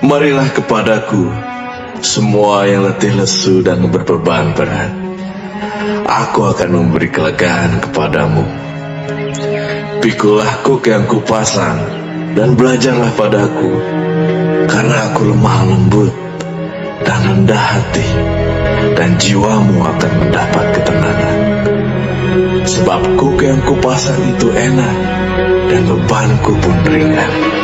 Marilah kepadaku, semua yang letih lesu dan berbeban berat. Aku akan memberi kelegaan kepadamu. Pikulah kuk yang kupasang, dan belajarlah padaku, karena aku lemah lembut dan rendah hati, dan jiwamu akan mendapat ketenangan. Sebab kuk yang kupasang itu enak, dan bebanku pun ringan.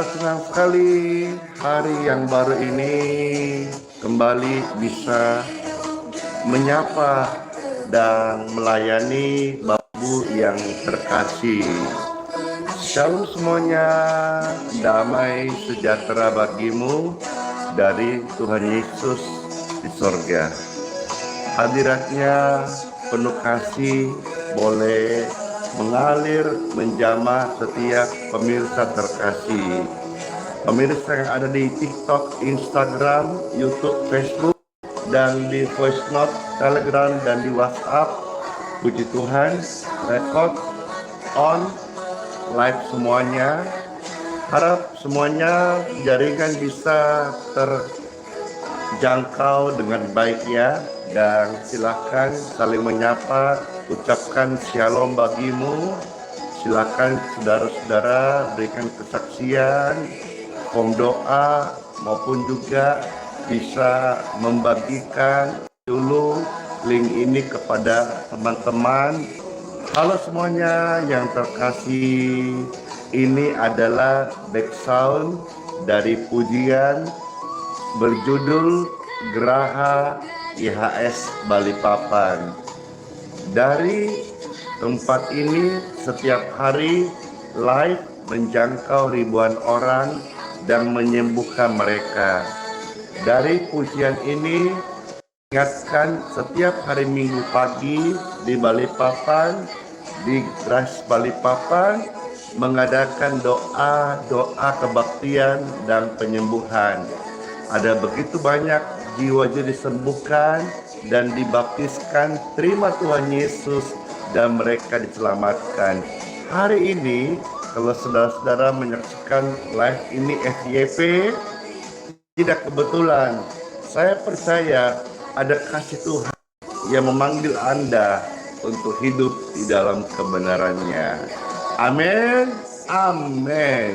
Senang sekali hari yang baru ini kembali bisa menyapa dan melayani Bapak yang terkasih. Shalom semuanya, damai sejahtera bagimu dari Tuhan Yesus di sorga. Hadiratnya penuh kasih boleh mengalir menjamah setiap pemirsa terkasih. Pemirsa yang ada di TikTok, Instagram, YouTube, Facebook, dan di voice note, Telegram, dan di WhatsApp. Puji Tuhan, record on live semuanya. Harap semuanya jaringan bisa terjangkau dengan baik ya. Dan silakan saling menyapa, ucapkan shalom bagimu. Silakan saudara-saudara berikan kesaksian, form doa, maupun juga bisa membagikan dulu link ini kepada teman-teman. Halo semuanya yang terkasih, ini adalah background dari pujian berjudul Geraha IHS Balikpapan. Dari tempat ini setiap hari live menjangkau ribuan orang dan menyembuhkan mereka. Dari pujian ini ingatkan setiap hari Minggu pagi di Balikpapan, di Gras Balikpapan, mengadakan doa kebaktian dan penyembuhan. Ada begitu banyak jiwa-jiwa disembuhkan dan dibaptiskan, terima Tuhan Yesus, dan mereka diselamatkan. Hari ini, kalau saudara-saudara menyaksikan live ini FYP, tidak kebetulan. Saya percaya ada kasih Tuhan yang memanggil Anda untuk hidup di dalam kebenarannya. Amin, amin.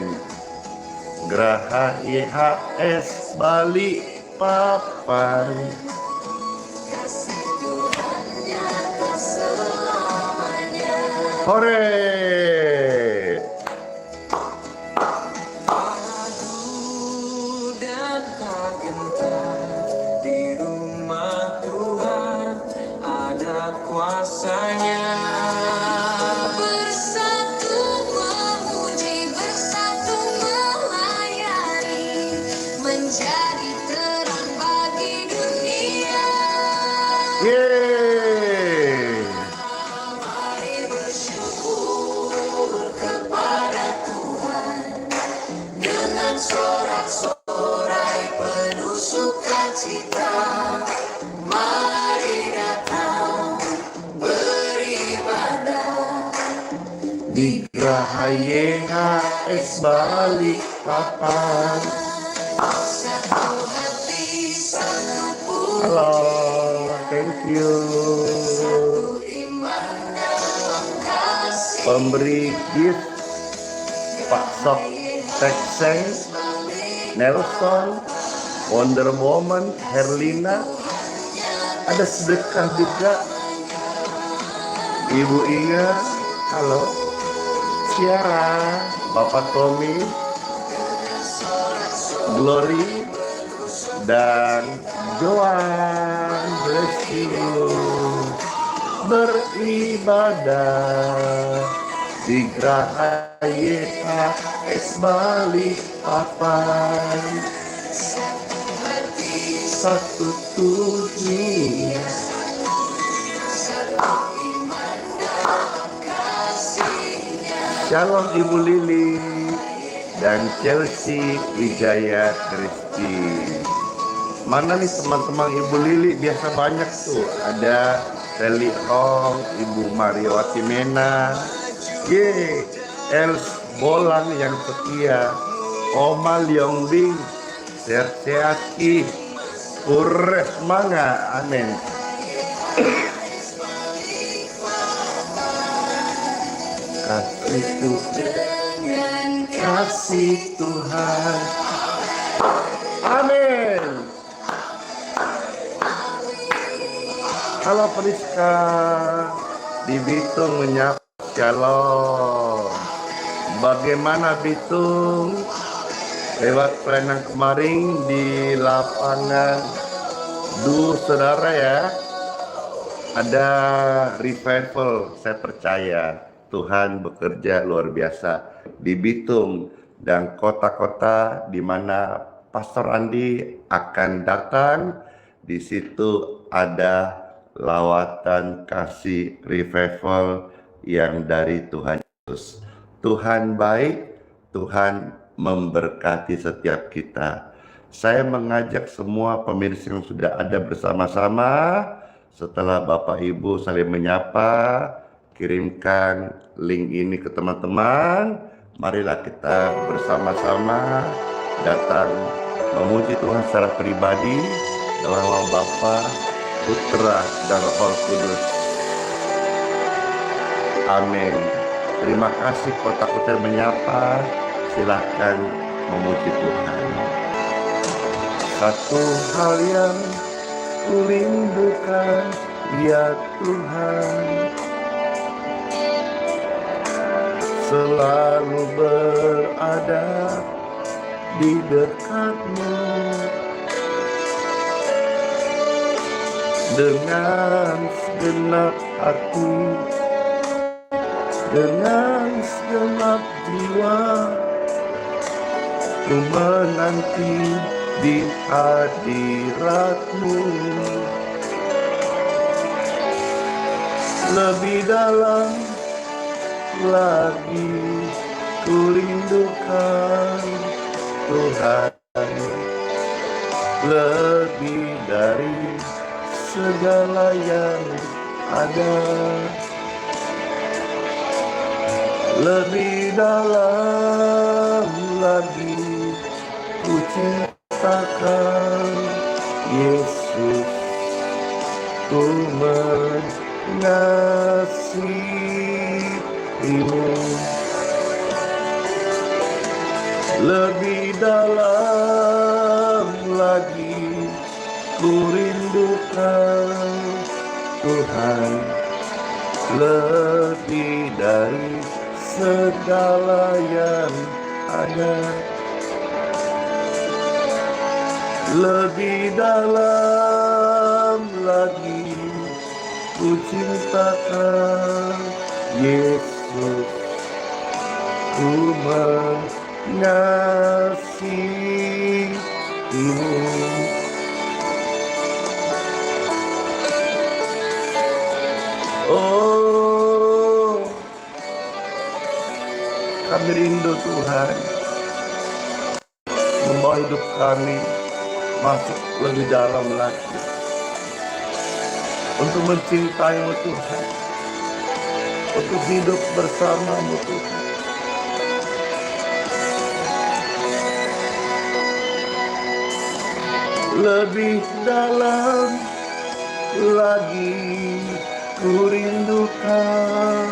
Geraha IHS Balikpapan. Hore! Di rumah Tuhan ada kuasanya. Bersatu memuji, bersatu melayani, menjadi terang bagi dunia. Yeay! Mari bersyukur kepada Tuhan dengan sorak-sorai penuh sukacita. Mari datang beribadah Di Geraha IHS Balikpapan. satu hati satu Halo, thank you. Pemberi gift Pak Sok Tekseng, Nelson, Wonder Woman, Herlina. Ada sedekah juga. Ibu Inga, halo. Ciara, Bapak Tommy, Glory, dan Joan. Bless you. Beribadah di Geraha YHS Balikpapan. Satu tujuan. Shalom Ibu Lili dan Chelsea Wijaya Kristi. Mana nih teman-teman Ibu Lili? Biasa banyak tuh. Ada Feli Ong, Ibu Mariawati Mena, Els Bolang yang setia, Oma Leong Bing, Serseaki, Kures Manga, amin. Kasih Tuhan, amin. Halo Priska di Bitung menyapa, shalom. Bagaimana Bitung? Lewat pelayanan kemarin di lapangan saudara ya. Ada revival, saya percaya Tuhan bekerja luar biasa di Bitung dan kota-kota di mana Pastor Andi akan datang. Di situ ada lawatan kasih revival yang dari Tuhan Yesus. Tuhan baik, Tuhan memberkati setiap kita. Saya mengajak semua pemirsa yang sudah ada bersama-sama, setelah Bapak Ibu saling menyapa, kirimkan link ini ke teman-teman. Marilah kita bersama-sama datang memuji Tuhan secara pribadi dalam nama Bapa, Putra, dan Roh Kudus. Amin. Terima kasih kota-kota menyapa. Silakan memuji Tuhan. Satu hal yang kurindukan, ya Tuhan, selalu berada di dekat-Mu. Dengan segenap hati, dengan segenap jiwa, ku menanti di hadirat-Mu. Lebih dalam lagi ku rindukan Tuhan, lebih dari segala yang ada. Lebih dalam lagi ku cintakan Yesus, ku mengasihimu. Lebih dalam lagi ku rindukan Tuhan, lebih dari segala yang ada. Lebih dalam lagi ku cintakan Yesus, ku mengasihimu. Oh, kami rindu Tuhan, membawa hidup kami masuk lebih dalam lagi untuk mencintai-Mu Tuhan, untuk hidup bersama-Mu Tuhan. lebih dalam lagi ku rindukan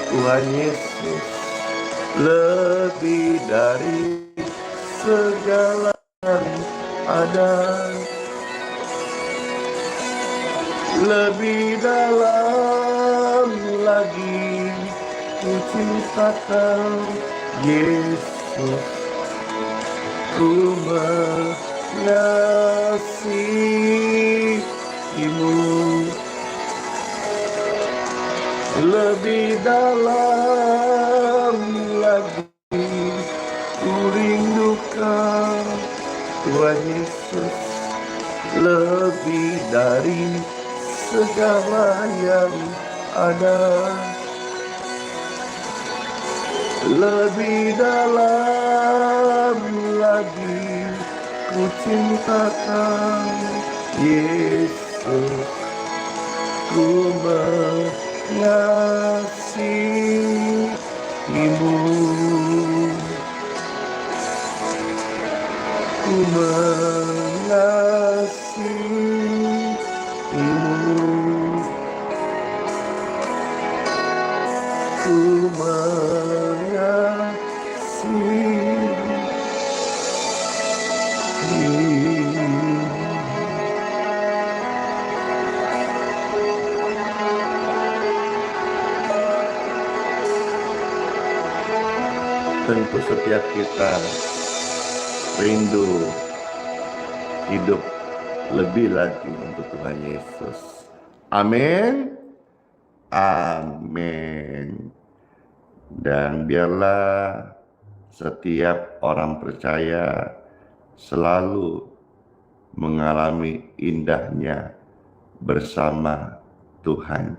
Tuhan Yesus, lebih dari segala yang ada, lebih dalam lagi ku cintakan Yesus, ku mengasihimu, lebih dalam lagi ku rindukan Tuhan Yesus, lebih dari segala yang ada, lebih dalam lagi ku cintakan Yesus, ku mengasihimu, ku mengasihimu, ku mengasihimu. Tentu setiap kita rindu hidup lebih lagi untuk Tuhan Yesus. Amin. Amin. Dan biarlah setiap orang percaya selalu mengalami indahnya bersama Tuhan.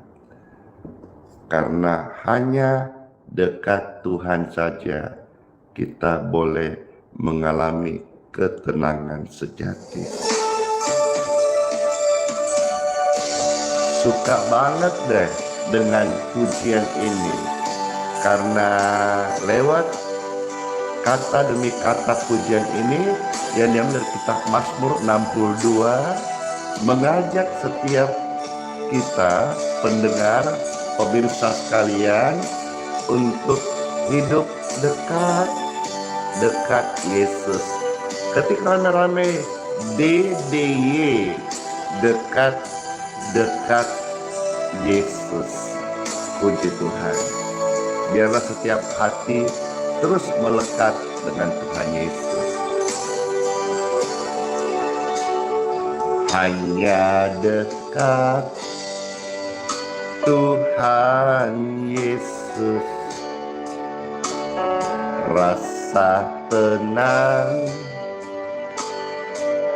Karena hanya dekat Tuhan saja kita boleh mengalami ketenangan sejati. Suka banget deh dengan pujian ini, karena lewat kata demi kata pujian ini yang diambil dari kitab Mazmur 62 mengajak setiap kita pendengar, pemirsa sekalian, untuk hidup dekat Yesus. Ketika rame-rame DDY, dekat Yesus. Puji Tuhan. Biarlah setiap hati terus melekat dengan Tuhan Yesus. Hanya dekat Tuhan Yesus, rasa tenang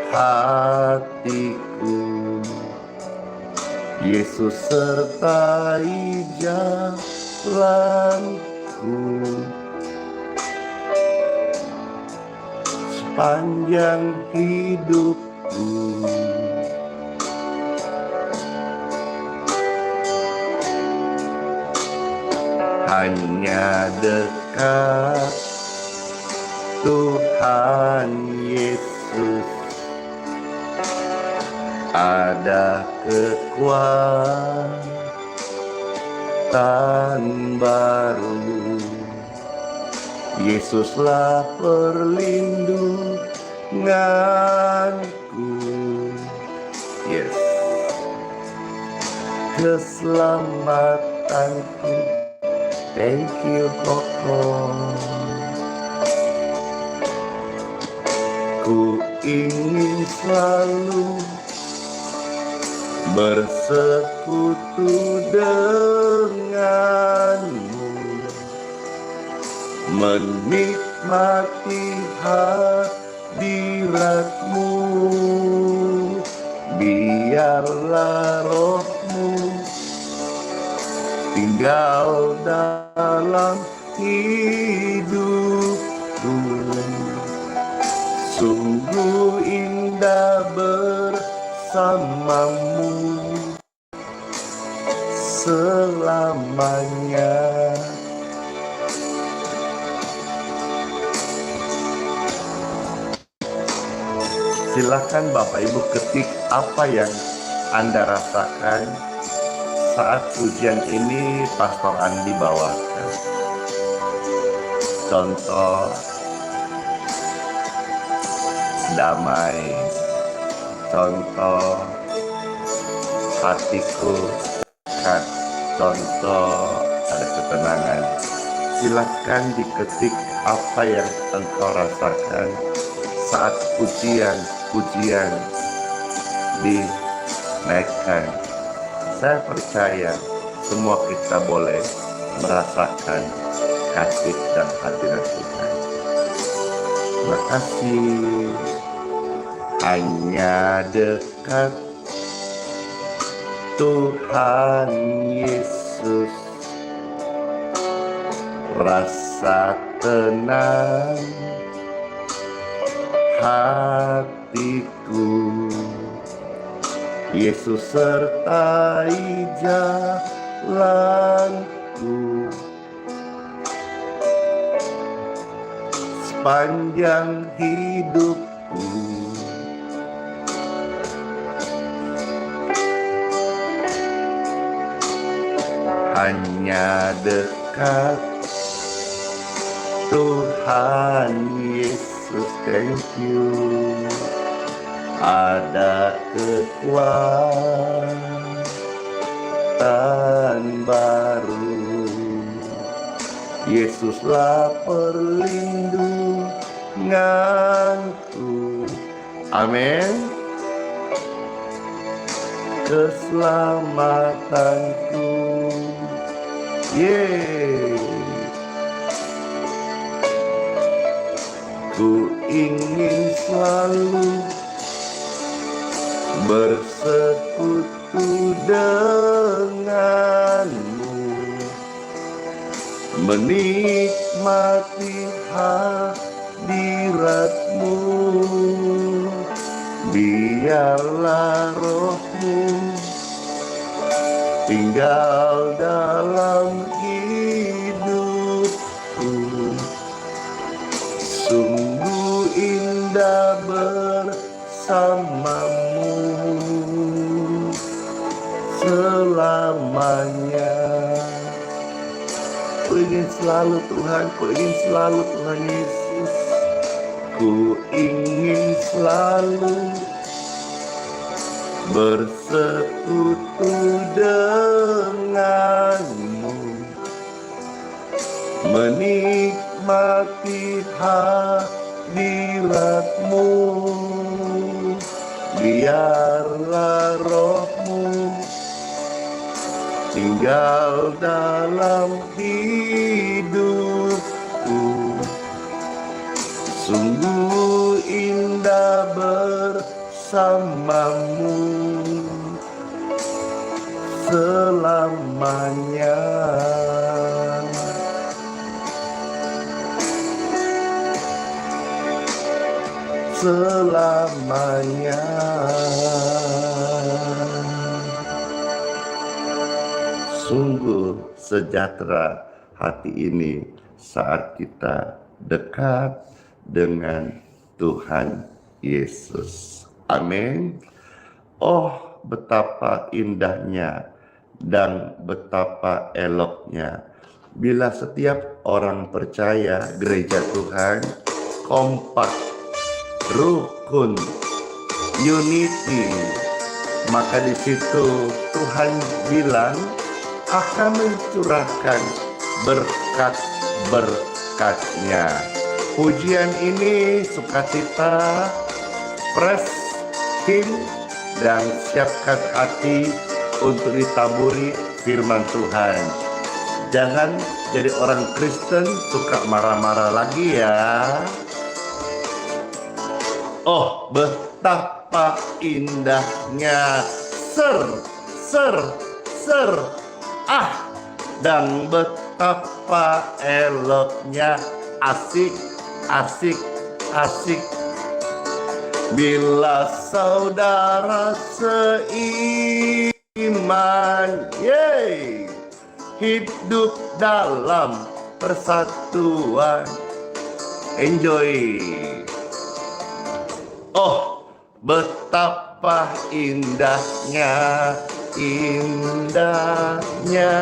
hatiku. Yesus sertai jalanku sepanjang hidupku. Hanya dekat Tuhan Yesus ada kekuatan baru. Yesuslah perlindunganku. Yes. Keselamatanku. Thank you, Koko. Ku ingin selalu bersekutu denganmu, menikmati hadiratmu. Biarlah rohmu tinggal dalam hidupku. Sungguh indah bersamamu selamanya. Silakan Bapak Ibu ketik apa yang Anda rasakan saat pujian ini Pastor Andi bawakan. Contoh damai, contoh hatiku dekat, contoh ada ketenangan. Silakan diketik apa yang engkau rasakan saat pujian dinaikkan. Saya percaya semua kita boleh merasakan kasih dan hadirat Tuhan. Terima kasih. Hanya dekat Tuhan Yesus, rasa tenang hatiku. Yesus sertai jalanku sepanjang hidupku. Hanya dekat Tuhan Yesus, thank you. Ada kekuatan baru. Yesuslah perlindunganku. Amin. Keselamatanku. Yeay. Ku ingin selalu bersekutu denganmu, menikmati hadiratmu. Biarlah rohmu tinggal dalam hidupku. Sungguh indah bersamamu selamanya. Ku ingin selalu Tuhan, ku ingin selalu Tuhan Yesus. Ku ingin selalu bersekutu denganmu, menikmati hadiratmu. Biarlah rohmu tinggal dalam hidupku. Sungguh indah bersamamu selamanya. Selamanya. Sungguh sejahtera hati ini saat kita dekat dengan Tuhan Yesus. Amin. Oh, betapa indahnya dan betapa eloknya bila setiap orang percaya gereja Tuhan kompak, rukun, unity. Maka di situ Tuhan bilang akan mencurahkan berkat-berkatnya. Pujian ini sukacita, praise Him, dan siapkan hati untuk ditaburi firman Tuhan. Jangan jadi orang Kristen suka marah-marah lagi ya. Oh, betapa indahnya dan betapa eloknya, asik bila saudara seiman, hidup dalam persatuan. Enjoy. Oh, betapa indahnya, indahnya,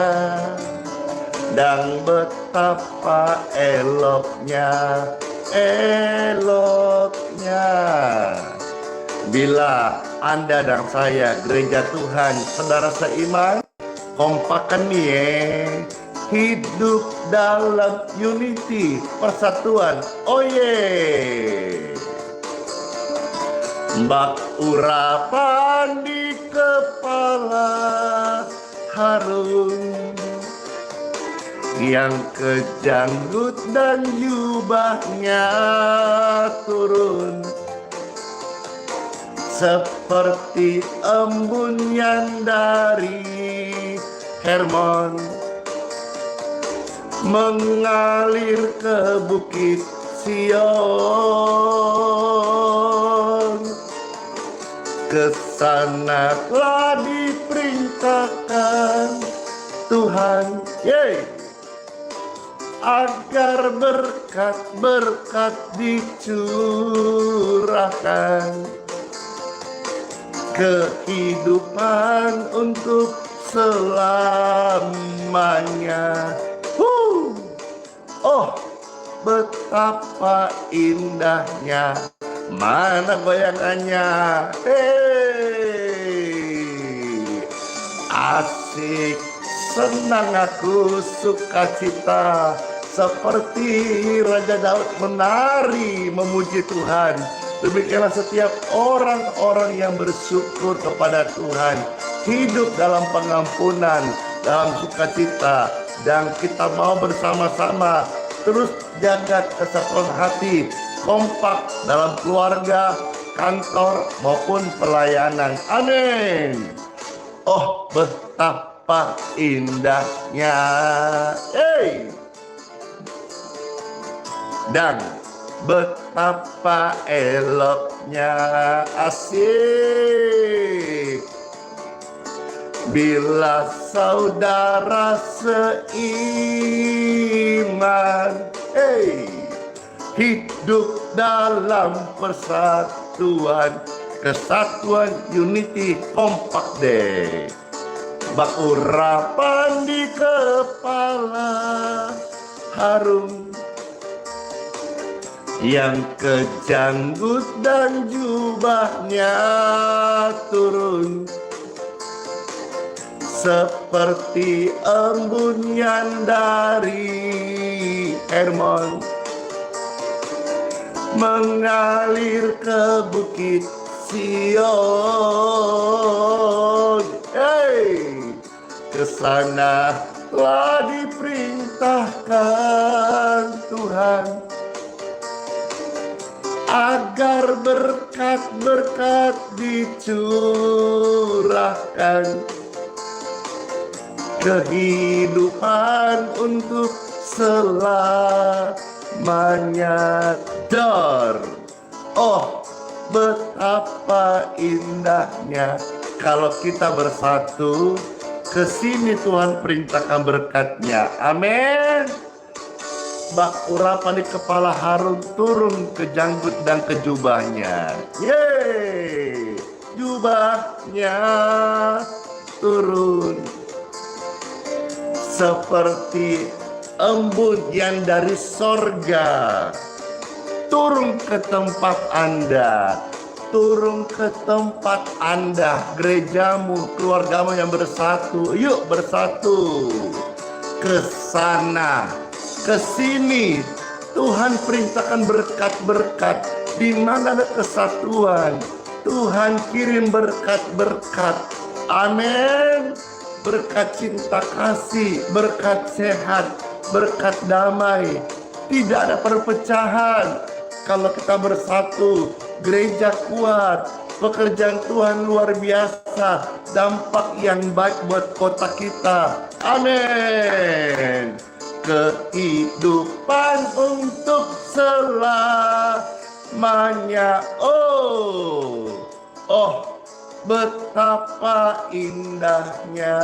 dan betapa eloknya, eloknya. Bila Anda dan saya, gereja Tuhan, saudara seiman, kompakan nih, hidup dalam unity, persatuan. Oh yeah. Bak urapan di kepala Harun, yang kejanggut dan jubahnya turun seperti embun yang dari Hermon mengalir ke bukit Sion. Kesana telah diperintahkan Tuhan, agar berkat-berkat dicurahkan, kehidupan untuk selamanya. Oh, betapa indahnya. Mana goyangannya? Asik, senang aku, sukacita, seperti Raja Daud menari memuji Tuhan. Demikianlah setiap orang-orang yang bersyukur kepada Tuhan, hidup dalam pengampunan, dalam sukacita, dan kita mau bersama-sama terus jaga kesatuan hati, kompak dalam keluarga, kantor maupun pelayanan. Amin. Oh, betapa indahnya. Dan betapa eloknya, asik, bila saudara seiman hidup dalam persatuan, kesatuan, unity, kompak deh. Bak urapan di kepala Harun, yang kejanggut dan jubahnya turun seperti embun yang dari Hermon mengalir ke bukit Sion. Kesana telah diperintahkan Tuhan, agar berkat-berkat dicurahkan, kehidupan untuk selamanya. Oh, betapa indahnya kalau kita bersatu. Kesini Tuhan perintahkan berkatnya. Amin. Bak urapan di kepala Harun turun ke janggut dan ke jubahnya. Jubahnya turun seperti embun yang dari sorga turun ke tempat Anda, turun ke tempat Anda, gerejamu, keluargamu yang bersatu. Yuk bersatu ke sana, ke sini. Tuhan perintahkan berkat-berkat. Di mana ada kesatuan, Tuhan kirim berkat-berkat. Amin. Berkat cinta kasih, berkat sehat, berkat damai. Tidak ada perpecahan. Kalau kita bersatu, gereja kuat, pekerjaan Tuhan luar biasa, dampak yang baik buat kota kita. Amin. Kehidupan untuk selamanya. Oh, betapa indahnya.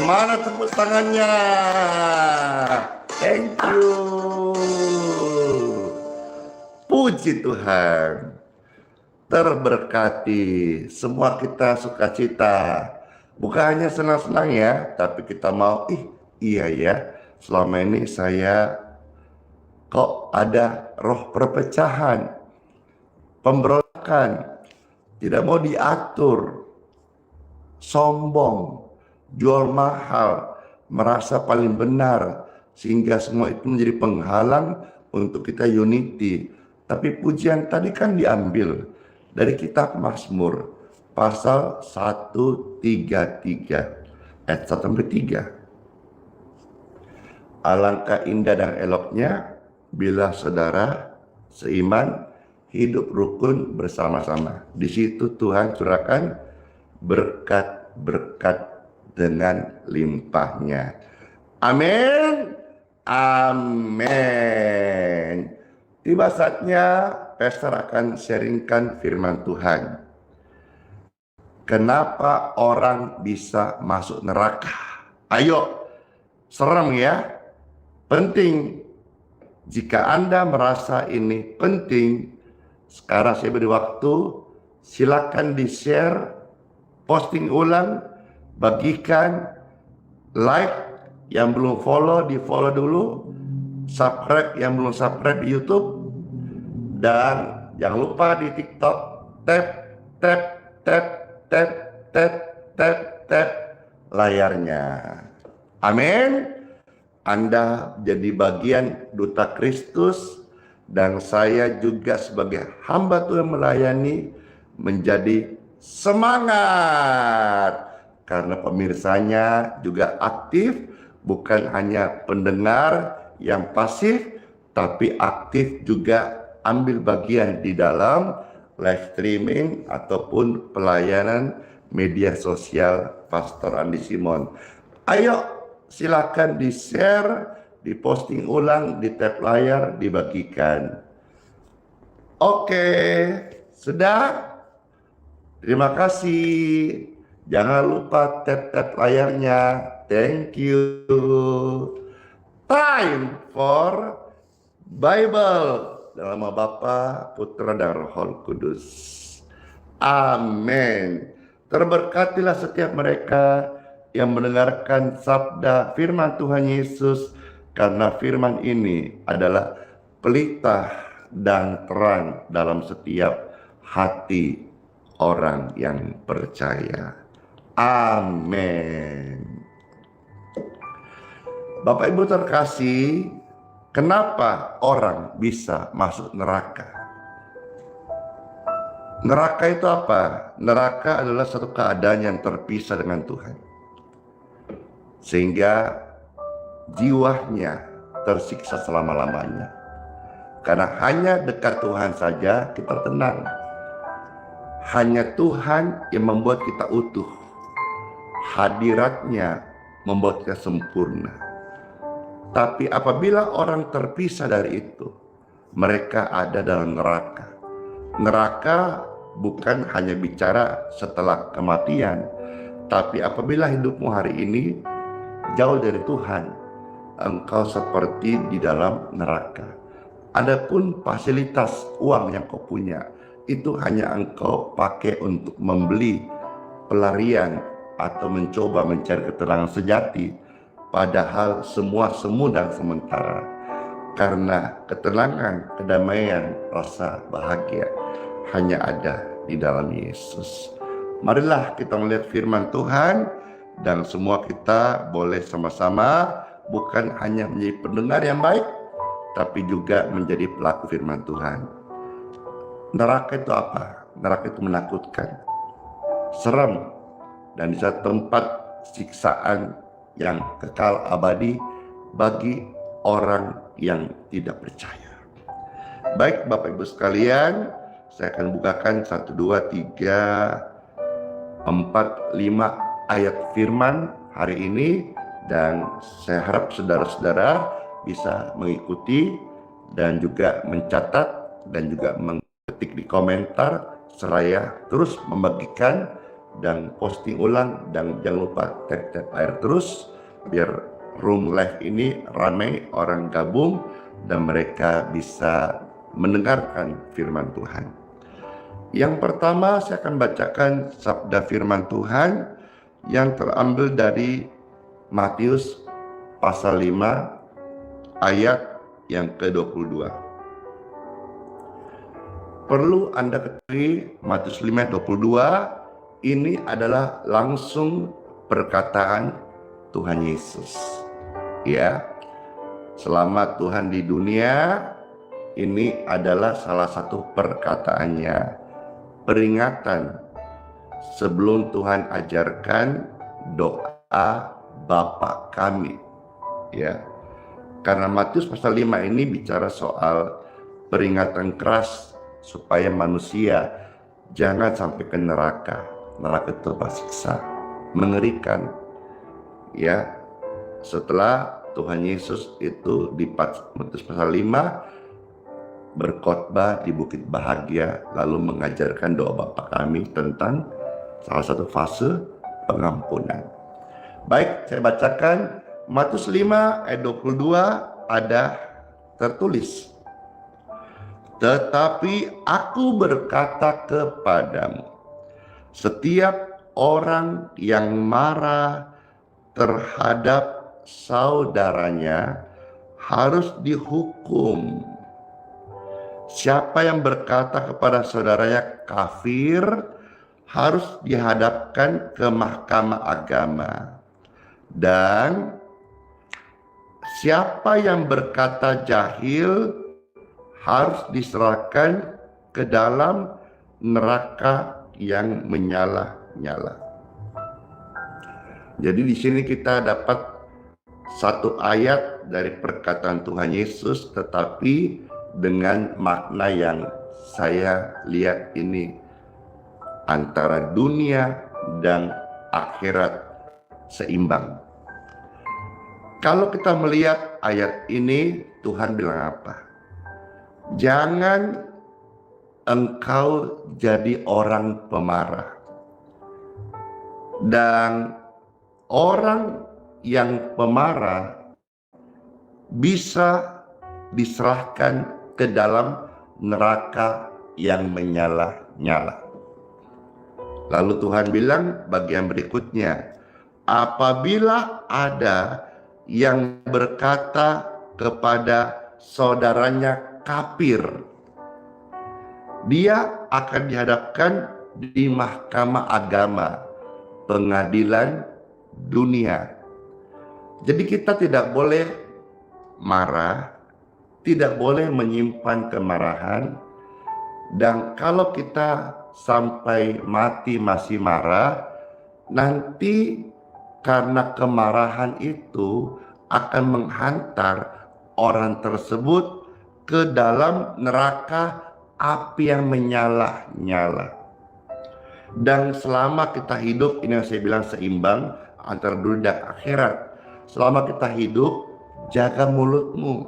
Mana tepuk tangannya? Thank you. Puji Tuhan. Terberkati. Semua kita sukacita. Bukan hanya senang-senang ya, tapi kita mau, iya ya, selama ini saya kok ada roh perpecahan, pemberontakan, tidak mau diatur, sombong, jual mahal, merasa paling benar, sehingga semua itu menjadi penghalang untuk kita unity. Tapi pujian tadi kan diambil dari kitab Mazmur pasal 133 ayat 1-3. Alangkah indah dan eloknya bila saudara seiman hidup rukun bersama-sama. Di situ Tuhan curahkan berkat-berkat dengan limpahnya. Amin. Amin. Tiba saatnya Pastor akan sharingkan firman Tuhan. Kenapa orang bisa masuk neraka? Ayo, serem ya. Penting. Jika Anda merasa ini penting, sekarang saya beri waktu, silakan di-share, posting ulang, bagikan, like, yang belum follow, di-follow dulu, subscribe yang belum subscribe di YouTube, dan jangan lupa di TikTok, tap layarnya. Amin. Anda jadi bagian duta Kristus, dan saya juga sebagai hamba Tuhan melayani menjadi semangat. Karena pemirsanya juga aktif, bukan hanya pendengar yang pasif, tapi aktif juga ambil bagian di dalam live streaming ataupun pelayanan media sosial Pastor Andi Simon. Ayo, silakan di-share, di-posting ulang, di tap layar, dibagikan. Oke, sudah? Terima kasih. Jangan lupa tap layarnya. Thank you. Time for Bible. Dalam nama Bapa, Putra, dan Roh Kudus. Amin. Terberkatilah setiap mereka yang mendengarkan sabda firman Tuhan Yesus, karena firman ini adalah pelita dan terang dalam setiap hati orang yang percaya. Amin. Bapak Ibu terkasih, kenapa orang bisa masuk neraka? Neraka itu apa? Neraka adalah satu keadaan yang terpisah dengan Tuhan, sehingga jiwanya tersiksa selama-lamanya. Karena hanya dekat Tuhan saja kita tenang. Hanya Tuhan yang membuat kita utuh. Hadiratnya membuat kita sempurna. Tapi apabila orang terpisah dari itu, mereka ada dalam neraka. Neraka bukan hanya bicara setelah kematian, tapi apabila hidupmu hari ini jauh dari Tuhan, engkau seperti di dalam neraka. Adapun fasilitas uang yang kau punya, itu hanya engkau pakai untuk membeli pelarian atau mencoba mencari keterangan sejati, padahal semua semu dan sementara. Karena ketenangan, kedamaian, rasa bahagia hanya ada di dalam Yesus. Marilah kita melihat firman Tuhan, dan semua kita boleh sama-sama bukan hanya menjadi pendengar yang baik, tapi juga menjadi pelaku firman Tuhan. Neraka itu apa? Neraka itu menakutkan, serem, dan di satu tempat siksaan yang kekal abadi bagi orang yang tidak percaya. Baik Bapak Ibu sekalian, saya akan bukakan 1, 2, 3, 4, 5 ayat firman hari ini, dan saya harap saudara-saudara bisa mengikuti dan juga mencatat dan juga mengetik di komentar, seraya terus membagikan dan posting ulang, dan jangan lupa tap air terus biar room live ini ramai orang gabung dan mereka bisa mendengarkan firman Tuhan. Yang pertama saya akan bacakan sabda firman Tuhan yang terambil dari Matius pasal 5 ayat yang ke-22. Perlu Anda ketahui Matius 5 ayat 22 ini adalah langsung perkataan Tuhan Yesus. Ya, selama Tuhan di dunia, ini adalah salah satu perkataannya. Peringatan sebelum Tuhan ajarkan doa Bapa kami. Ya, karena Matius pasal 5 ini bicara soal peringatan keras supaya manusia jangan sampai ke neraka. Neraka itu siksa, mengerikan. Ya, setelah Tuhan Yesus itu di Matius pasal 5 berkhotbah di Bukit Bahagia, lalu mengajarkan doa Bapa kami tentang salah satu fase pengampunan. Baik, saya bacakan Matius 5 ayat 22 ada tertulis, "Tetapi aku berkata kepadamu, setiap orang yang marah terhadap saudaranya harus dihukum. Siapa yang berkata kepada saudaranya kafir harus dihadapkan ke mahkamah agama. Dan siapa yang berkata jahil harus diserahkan ke dalam neraka yang menyala-nyala." Jadi di sini kita dapat satu ayat dari perkataan Tuhan Yesus, tetapi dengan makna yang saya lihat ini antara dunia dan akhirat seimbang. Kalau kita melihat ayat ini, Tuhan bilang apa? Jangan engkau jadi orang pemarah. Dan orang yang pemarah bisa diserahkan ke dalam neraka yang menyala-nyala. Lalu Tuhan bilang bagian berikutnya, apabila ada yang berkata kepada saudaranya kafir, dia akan dihadapkan di mahkamah agama, pengadilan dunia. Jadi kita tidak boleh marah, tidak boleh menyimpan kemarahan, dan kalau kita sampai mati masih marah, nanti karena kemarahan itu akan menghantar orang tersebut ke dalam neraka api yang menyala-nyala. Dan selama kita hidup, ini yang saya bilang seimbang antara dunia dan akhirat. Selama kita hidup, jaga mulutmu.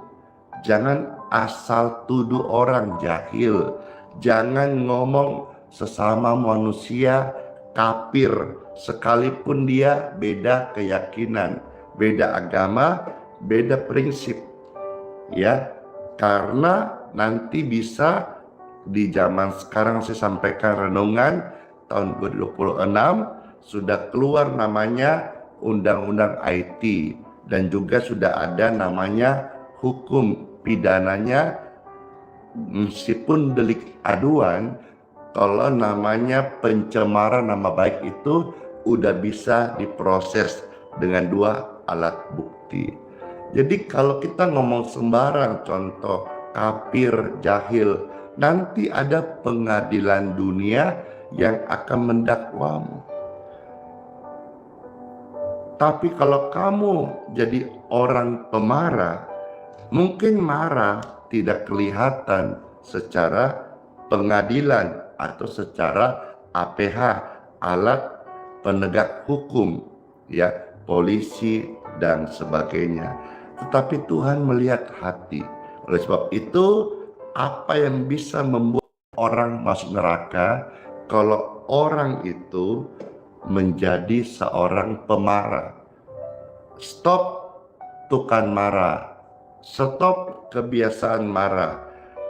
Jangan asal tuduh orang jahil. Jangan ngomong sesama manusia kafir, sekalipun dia beda keyakinan, beda agama, beda prinsip. Ya, karena nanti bisa di zaman sekarang, saya sampaikan renungan tahun 2026 sudah keluar namanya Undang-Undang IT, dan juga sudah ada namanya hukum pidananya, meskipun delik aduan, kalau namanya pencemaran nama baik itu udah bisa diproses dengan 2 alat bukti. Jadi kalau kita ngomong sembarang, contoh kafir, jahil, nanti ada pengadilan dunia yang akan mendakwamu. Tapi kalau kamu jadi orang pemarah, mungkin marah tidak kelihatan secara pengadilan atau secara APH, alat penegak hukum, ya, polisi dan sebagainya. Tetapi Tuhan melihat hati. Oleh sebab itu, apa yang bisa membuat orang masuk neraka, kalau orang itu menjadi seorang pemarah. Stop tukang marah. Stop kebiasaan marah.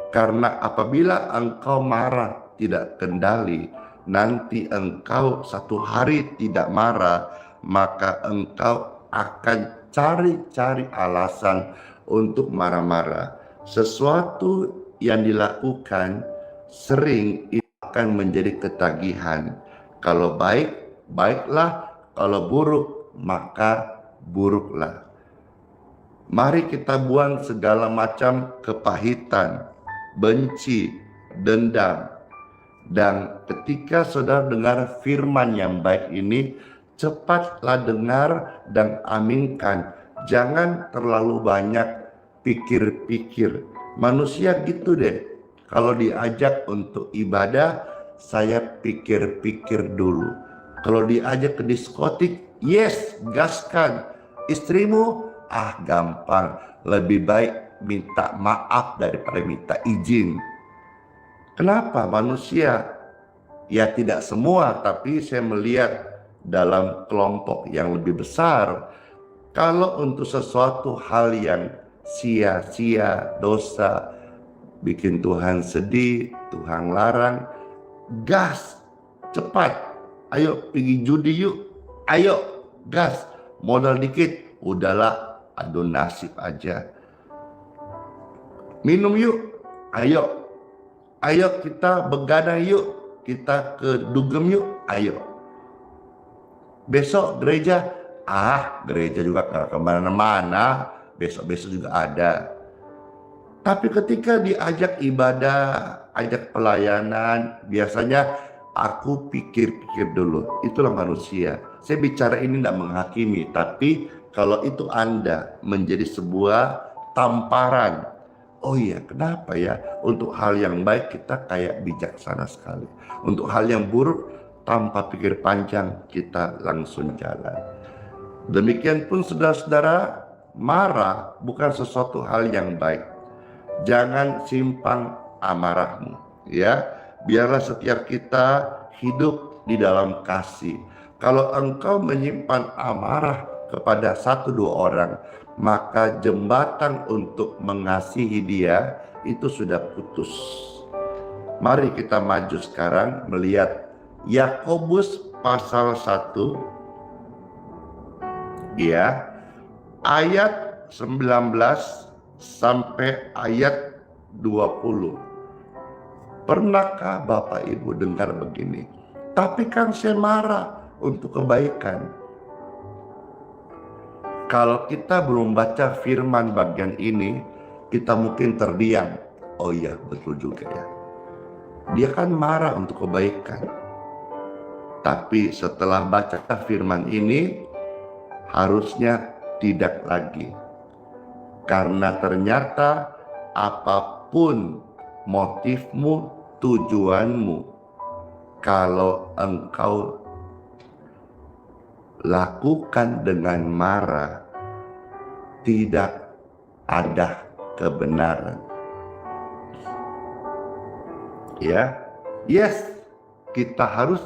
Karena apabila engkau marah tidak kendali, nanti engkau satu hari tidak marah, maka engkau akan cari-cari alasan untuk marah-marah. Sesuatu yang dilakukan sering itu akan menjadi ketagihan. Kalau baik, baiklah. Kalau buruk, maka buruklah. Mari kita buang segala macam kepahitan, benci, dendam. Dan ketika saudara dengar firman yang baik ini, cepatlah dengar dan aminkan. Jangan terlalu banyak pikir-pikir. Manusia gitu deh. Kalau diajak untuk ibadah, saya pikir-pikir dulu. Kalau diajak ke diskotik, yes, gaskan. Istrimu, gampang. Lebih baik minta maaf daripada minta izin. Kenapa manusia? Ya tidak semua, tapi saya melihat dalam kelompok yang lebih besar. Kalau untuk sesuatu hal yang sia-sia, dosa, bikin Tuhan sedih, Tuhan larang, gas, cepat. Ayo pergi judi yuk, ayo gas. Modal dikit, udahlah, adu nasib aja. Minum yuk, ayo. Ayo kita begadang yuk, kita ke dugem yuk, ayo. Besok gereja, gereja juga kemana-mana, besok-besok juga ada. Tapi ketika diajak ibadah, ajak pelayanan, biasanya aku pikir-pikir dulu. Itulah manusia. Saya bicara ini tidak menghakimi, tapi kalau itu Anda menjadi sebuah tamparan, oh iya, kenapa ya? Untuk hal yang baik kita kayak bijaksana sekali. Untuk hal yang buruk, tanpa pikir panjang kita langsung jalan. Demikian pun saudara-saudara, marah bukan sesuatu hal yang baik. Jangan simpang amarahmu, ya. Biarlah setiap kita hidup di dalam kasih. Kalau engkau menyimpan amarah kepada 1-2 orang, maka jembatan untuk mengasihi dia itu sudah putus. Mari kita maju sekarang melihat Yakobus pasal 1, ya, ayat 19 sampai ayat 20. Pernahkah Bapak Ibu dengar begini? Tapi kan saya marah untuk kebaikan. Kalau kita belum baca firman bagian ini, kita mungkin terdiam. Oh iya, betul juga ya. Dia kan marah untuk kebaikan. Tapi setelah baca firman ini, harusnya tidak lagi. Karena ternyata apapun motifmu, tujuanmu, kalau engkau lakukan dengan marah, tidak ada kebenaran. Ya, yes, kita harus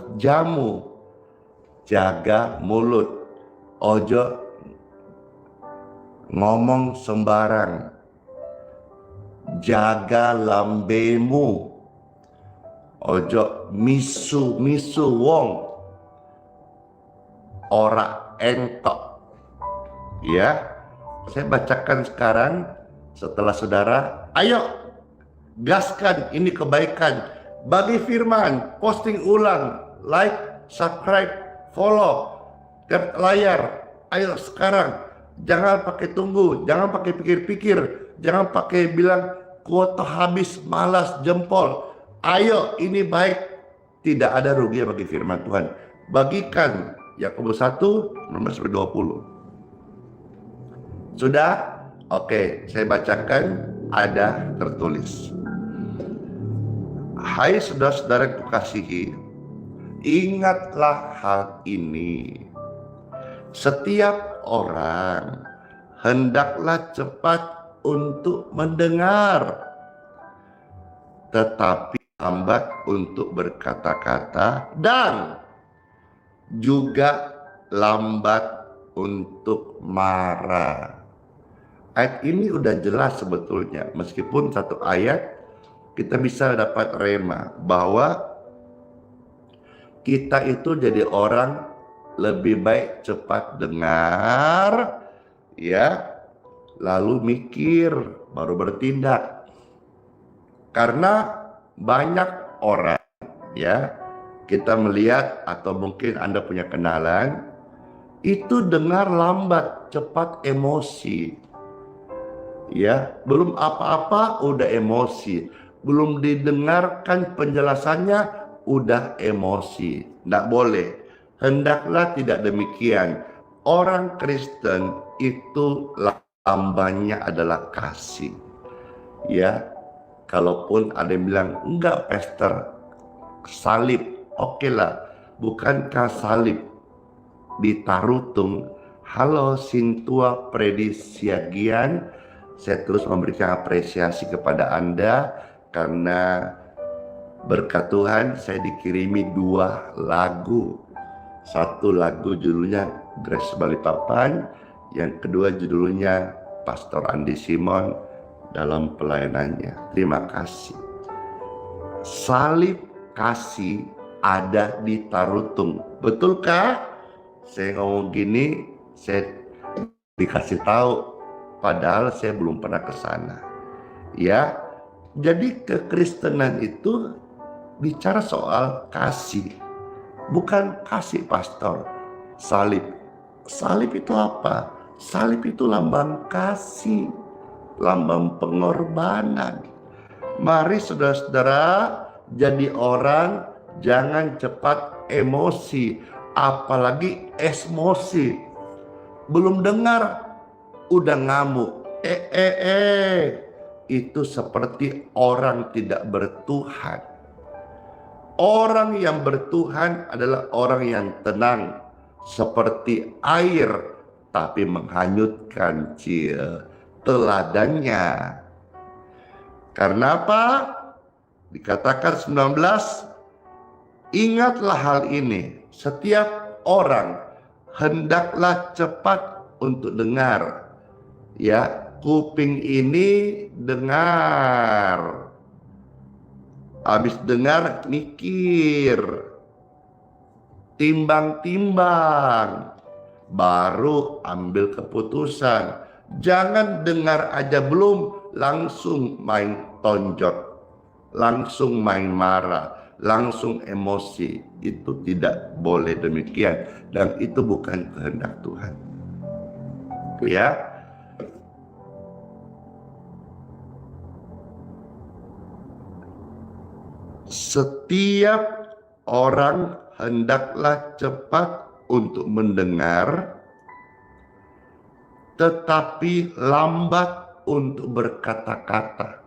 jaga mulut, ojo ngomong sembarang, jaga lambemu, ojo misu wong, ora entok. Ya, saya bacakan sekarang setelah saudara, ayo gaskan ini kebaikan, bagi firman, posting ulang, like, subscribe, follow, tap layar. Ayo sekarang, jangan pakai tunggu, jangan pakai pikir-pikir, jangan pakai bilang kuota habis, malas, jempol. Ayo, ini baik, tidak ada rugi bagi firman Tuhan. Bagikan Yakobus 1, 19-20. Sudah? Oke, saya bacakan, ada tertulis. Hai saudara-saudara yang kukasihi, ingatlah hal ini. Setiap orang hendaklah cepat untuk mendengar, tetapi lambat untuk berkata-kata, dan juga lambat untuk marah. Ayat ini udah jelas sebetulnya, meskipun satu ayat kita bisa dapat rema bahwa kita itu jadi orang lebih baik cepat dengar, ya, lalu mikir baru bertindak. Karena banyak orang, ya, kita melihat atau mungkin Anda punya kenalan, itu dengar lambat, cepat emosi. Ya, belum apa-apa udah emosi, belum didengarkan penjelasannya udah emosi. Tidak boleh, hendaklah tidak demikian. Orang Kristen itu lambangnya adalah kasih. Ya, kalaupun ada yang bilang enggak pastor, salib, oke lah, bukankah salib ditarutung? Halo Sintua Predisiagian, saya terus memberikan apresiasi kepada Anda karena berkat Tuhan saya dikirimi 2 lagu. Satu lagu judulnya Grace Balikpapan, yang kedua judulnya Pastor Andi Simon dalam pelayanannya. Terima kasih. Salib kasih ada di Tarutung, betulkah? Saya ngomong gini, saya dikasih tahu, padahal saya belum pernah ke sana. Ya, jadi kekristenan itu bicara soal kasih, bukan kasih pastor. Salib, salib itu apa? Salib itu lambang kasih, lambang pengorbanan. Mari saudara-saudara jadi orang jangan cepat emosi, apalagi esmosi. Belum dengar udah ngamuk. Itu seperti orang tidak bertuhan. Orang yang bertuhan adalah orang yang tenang, seperti air tapi menghanyutkan teladannya. Karena apa? Dikatakan 19, ingatlah hal ini, setiap orang hendaklah cepat untuk dengar. Ya, kuping ini dengar. Habis dengar mikir. Timbang-timbang. Baru ambil keputusan. Jangan dengar aja belum langsung main tonjok. Langsung main marah. Langsung emosi. Itu tidak boleh demikian. Dan itu bukan kehendak Tuhan. Ya. Setiap orang hendaklah cepat untuk mendengar, tetapi lambat untuk berkata-kata.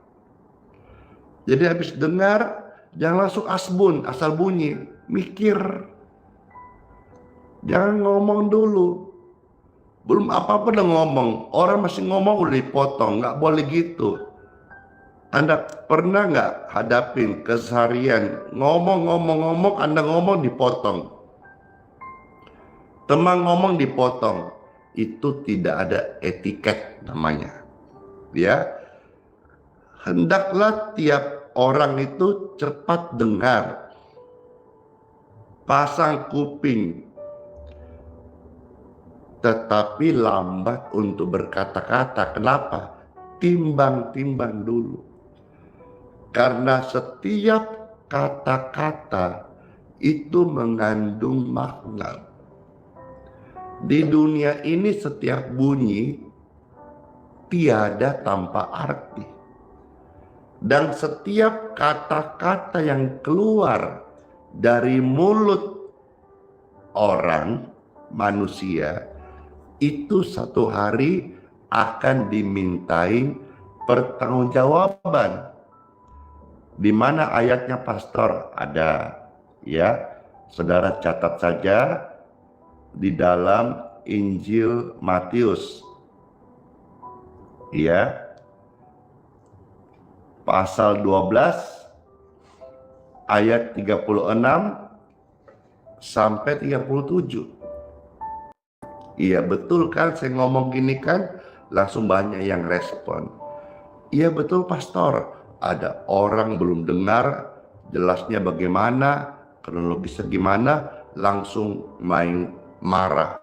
Jadi habis dengar, jangan langsung asbun, asal bunyi, mikir. Jangan ngomong dulu. Belum apa-apa udah ngomong, orang masih ngomong udah dipotong, nggak boleh gitu. Anda pernah nggak hadapin keseharian ngomong, Anda ngomong dipotong, teman ngomong dipotong, itu tidak ada etiket namanya. Ya, hendaklah tiap orang itu cepat dengar, pasang kuping, tetapi lambat untuk berkata-kata. Kenapa? Timbang-timbang dulu. Karena setiap kata-kata itu mengandung makna. Di dunia ini setiap bunyi tiada tanpa arti. Dan setiap kata-kata yang keluar dari mulut orang, manusia, itu satu hari akan dimintai pertanggungjawaban. Di mana ayatnya pastor? Ada, ya. Saudara catat saja di dalam Injil Matius. Ya. Pasal 12 ayat 36 sampai 37. Iya betul kan, saya ngomong gini kan, langsung banyak yang respon. Iya betul pastor, ada orang belum dengar jelasnya bagaimana, kronologisnya gimana, langsung main marah,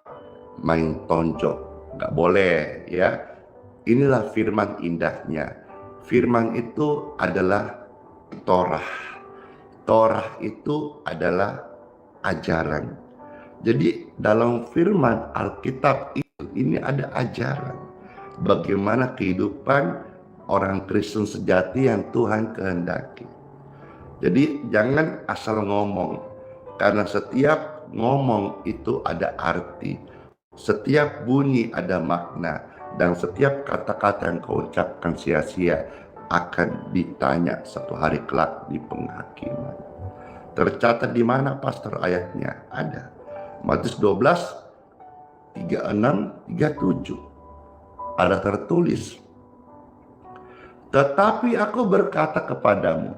main tonjok. Nggak boleh ya. Inilah firman indahnya. Firman itu adalah Torah. Torah itu adalah ajaran. Jadi dalam firman Alkitab ini ada ajaran bagaimana kehidupan orang Kristen sejati yang Tuhan kehendaki. Jadi jangan asal ngomong, karena setiap ngomong itu ada arti, setiap bunyi ada makna, dan setiap kata-kata yang kau ucapkan sia-sia akan ditanya satu hari kelak di penghakiman. Tercatat di mana pastor ayatnya? Ada. Matius 12, 36, 37. Ada tertulis, tetapi aku berkata kepadamu,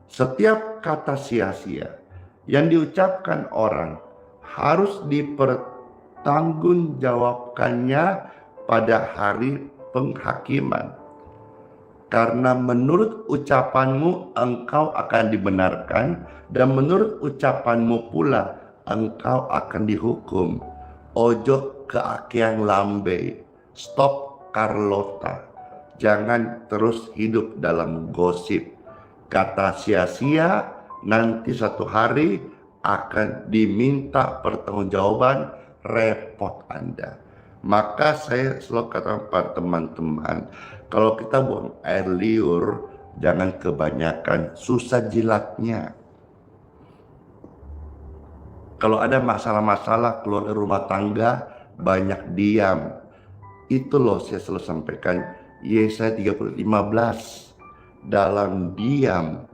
setiap kata sia-sia yang diucapkan orang harus dipertanggungjawabkannya pada hari penghakiman. Karena menurut ucapanmu engkau akan dibenarkan, dan menurut ucapanmu pula engkau akan dihukum. Ojo keakian lambe, stop Carlota. Jangan terus hidup dalam gosip. Kata sia-sia nanti satu hari akan diminta pertanggungjawaban, repot Anda. Maka saya selalu katakan pada teman-teman, kalau kita buang air liur, jangan kebanyakan, susah jilatnya. Kalau ada masalah-masalah keluarga rumah tangga, banyak diam. Itu loh saya selalu sampaikan, Yesaya 30:15. Dalam diam,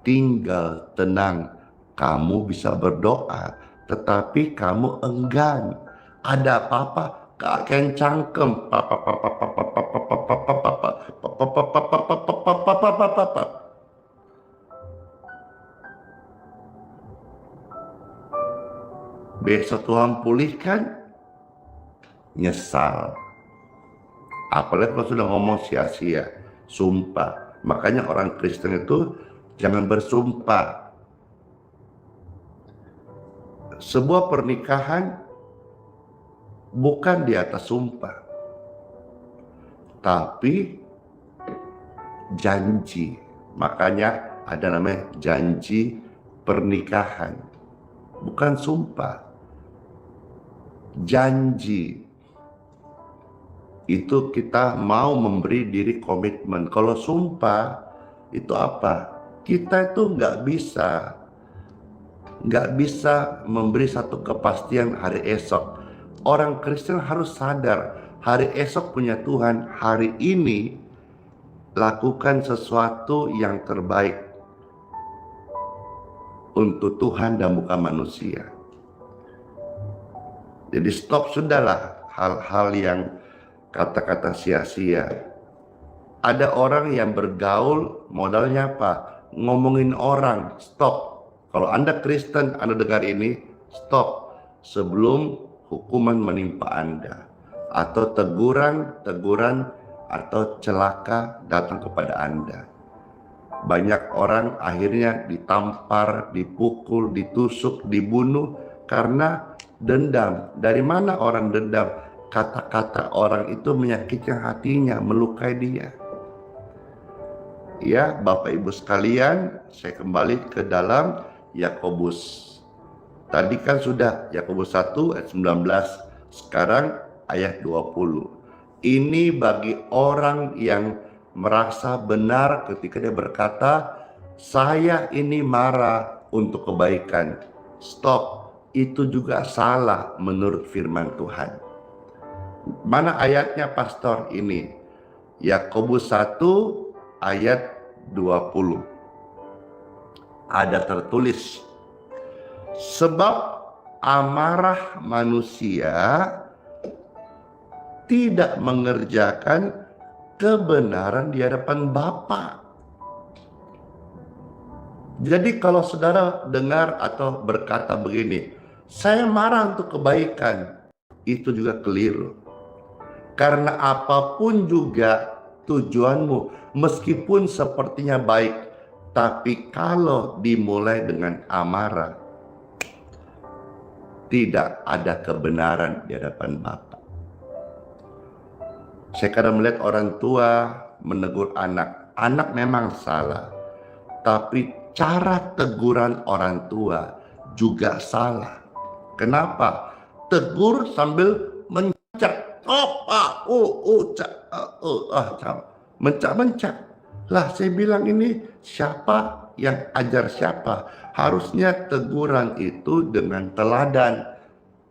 tinggal tenang. Kamu bisa berdoa, tetapi kamu enggan. Ada apa-apa, keakian cangkem. Besok Tuhan pulihkan, nyesal. Apalagi kalau sudah ngomong sia-sia, sumpah. Makanya orang Kristen itu jangan bersumpah. Sebuah pernikahan bukan di atas sumpah, tapi janji. Makanya ada namanya janji pernikahan, bukan sumpah. Janji itu kita mau memberi diri komitmen. Kalau sumpah itu apa? Kita itu nggak bisa memberi satu kepastian hari esok. Orang Kristen harus sadar hari esok punya Tuhan. Hari ini lakukan sesuatu yang terbaik untuk Tuhan dan bukan manusia. Jadi stop sudahlah hal-hal yang kata-kata sia-sia. Ada orang yang bergaul modalnya apa? Ngomongin orang. Stop. Kalau Anda Kristen, Anda dengar ini, stop sebelum hukuman menimpa Anda atau teguran atau celaka datang kepada Anda. Banyak orang akhirnya ditampar, dipukul, ditusuk, dibunuh karena dendam. Dari mana orang dendam? Kata-kata orang itu menyakitkan hatinya, melukai dia. Ya, Bapak Ibu sekalian, saya kembali ke dalam Yakobus. Tadi kan sudah Yakobus 1 ayat 19, sekarang ayat 20. Ini bagi orang yang merasa benar ketika dia berkata, saya ini marah untuk kebaikan. Stop, itu juga salah menurut firman Tuhan. Mana ayatnya pastor ini? Yakobus 1 ayat 20. Ada tertulis, sebab amarah manusia tidak mengerjakan kebenaran di hadapan Bapa. Jadi kalau saudara dengar atau berkata begini, saya marah untuk kebaikan, itu juga keliru. Karena apapun juga tujuanmu, meskipun sepertinya baik, tapi kalau dimulai dengan amarah, tidak ada kebenaran di hadapan Bapa. Saya kadang melihat orang tua menegur anak. Anak memang salah, tapi cara teguran orang tua juga salah. Kenapa? Tegur sambil mencak. Mencak-mencak. Lah saya bilang ini siapa yang ajar siapa? Harusnya teguran itu dengan teladan,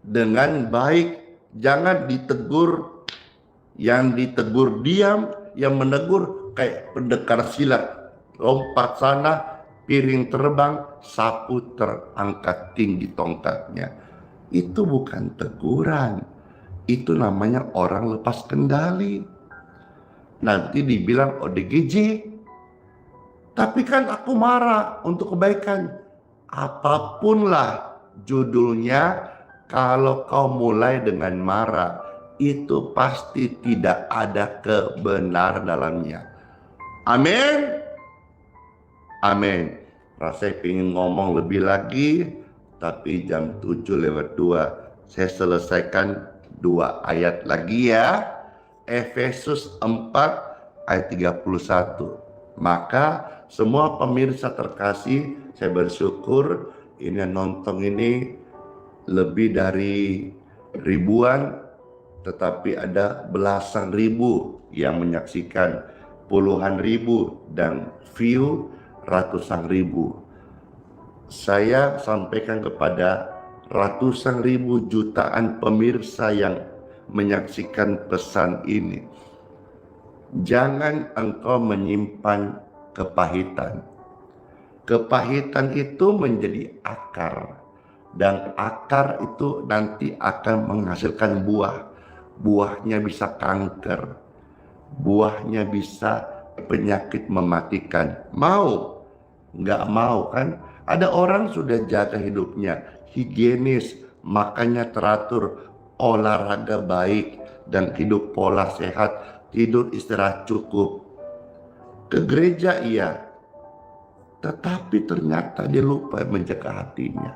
dengan baik. Jangan ditegur, yang ditegur diam, yang menegur kayak pendekar silat. Lompat sana, piring terbang, sapu terangkat tinggi tongkatnya. Itu bukan teguran. Itu namanya orang lepas kendali. Nanti dibilang ODGJ. Tapi kan aku marah untuk kebaikan. Apapun lah judulnya, kalau kau mulai dengan marah, itu pasti tidak ada kebenaran dalamnya. Amin. Amin. Rasanya ingin ngomong lebih lagi, tapi jam 7:02. Saya selesaikan 2 ayat lagi ya. Efesus 4 ayat 31. Maka semua pemirsa terkasih, saya bersyukur ini yang nonton ini lebih dari ribuan, tetapi ada belasan ribu yang menyaksikan, puluhan ribu, dan view ratusan ribu. Saya sampaikan kepada ratusan ribu jutaan pemirsa yang menyaksikan pesan ini. Jangan engkau menyimpan kepahitan. Kepahitan itu menjadi akar, dan akar itu nanti akan menghasilkan buah. Buahnya bisa kanker, buahnya bisa penyakit mematikan. Mau? Nggak mau kan? Ada orang sudah jaga hidupnya, higienis, makannya teratur, olahraga baik, dan hidup pola sehat, tidur istirahat cukup. Ke gereja iya, tetapi ternyata dia lupa menjaga hatinya.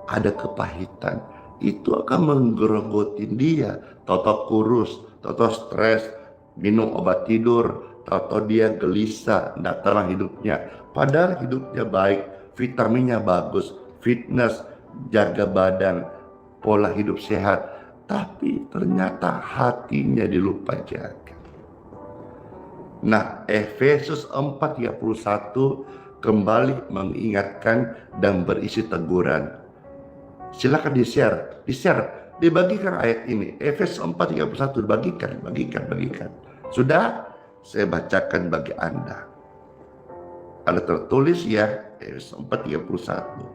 Ada kepahitan, itu akan menggerogotin dia. Toto kurus, toto stres, minum obat tidur, toto dia gelisah, tidak tenang hidupnya. Padahal hidupnya baik, vitaminnya bagus, fitness, jaga badan, pola hidup sehat, tapi ternyata hatinya dilupa jaga. Nah, Efesus 4:31 kembali mengingatkan dan berisi teguran. Silakan di-share, dibagikan ayat ini. Efesus 4:31 bagikan. Sudah saya bacakan bagi Anda. Ada tertulis ya, Efesus 4:31.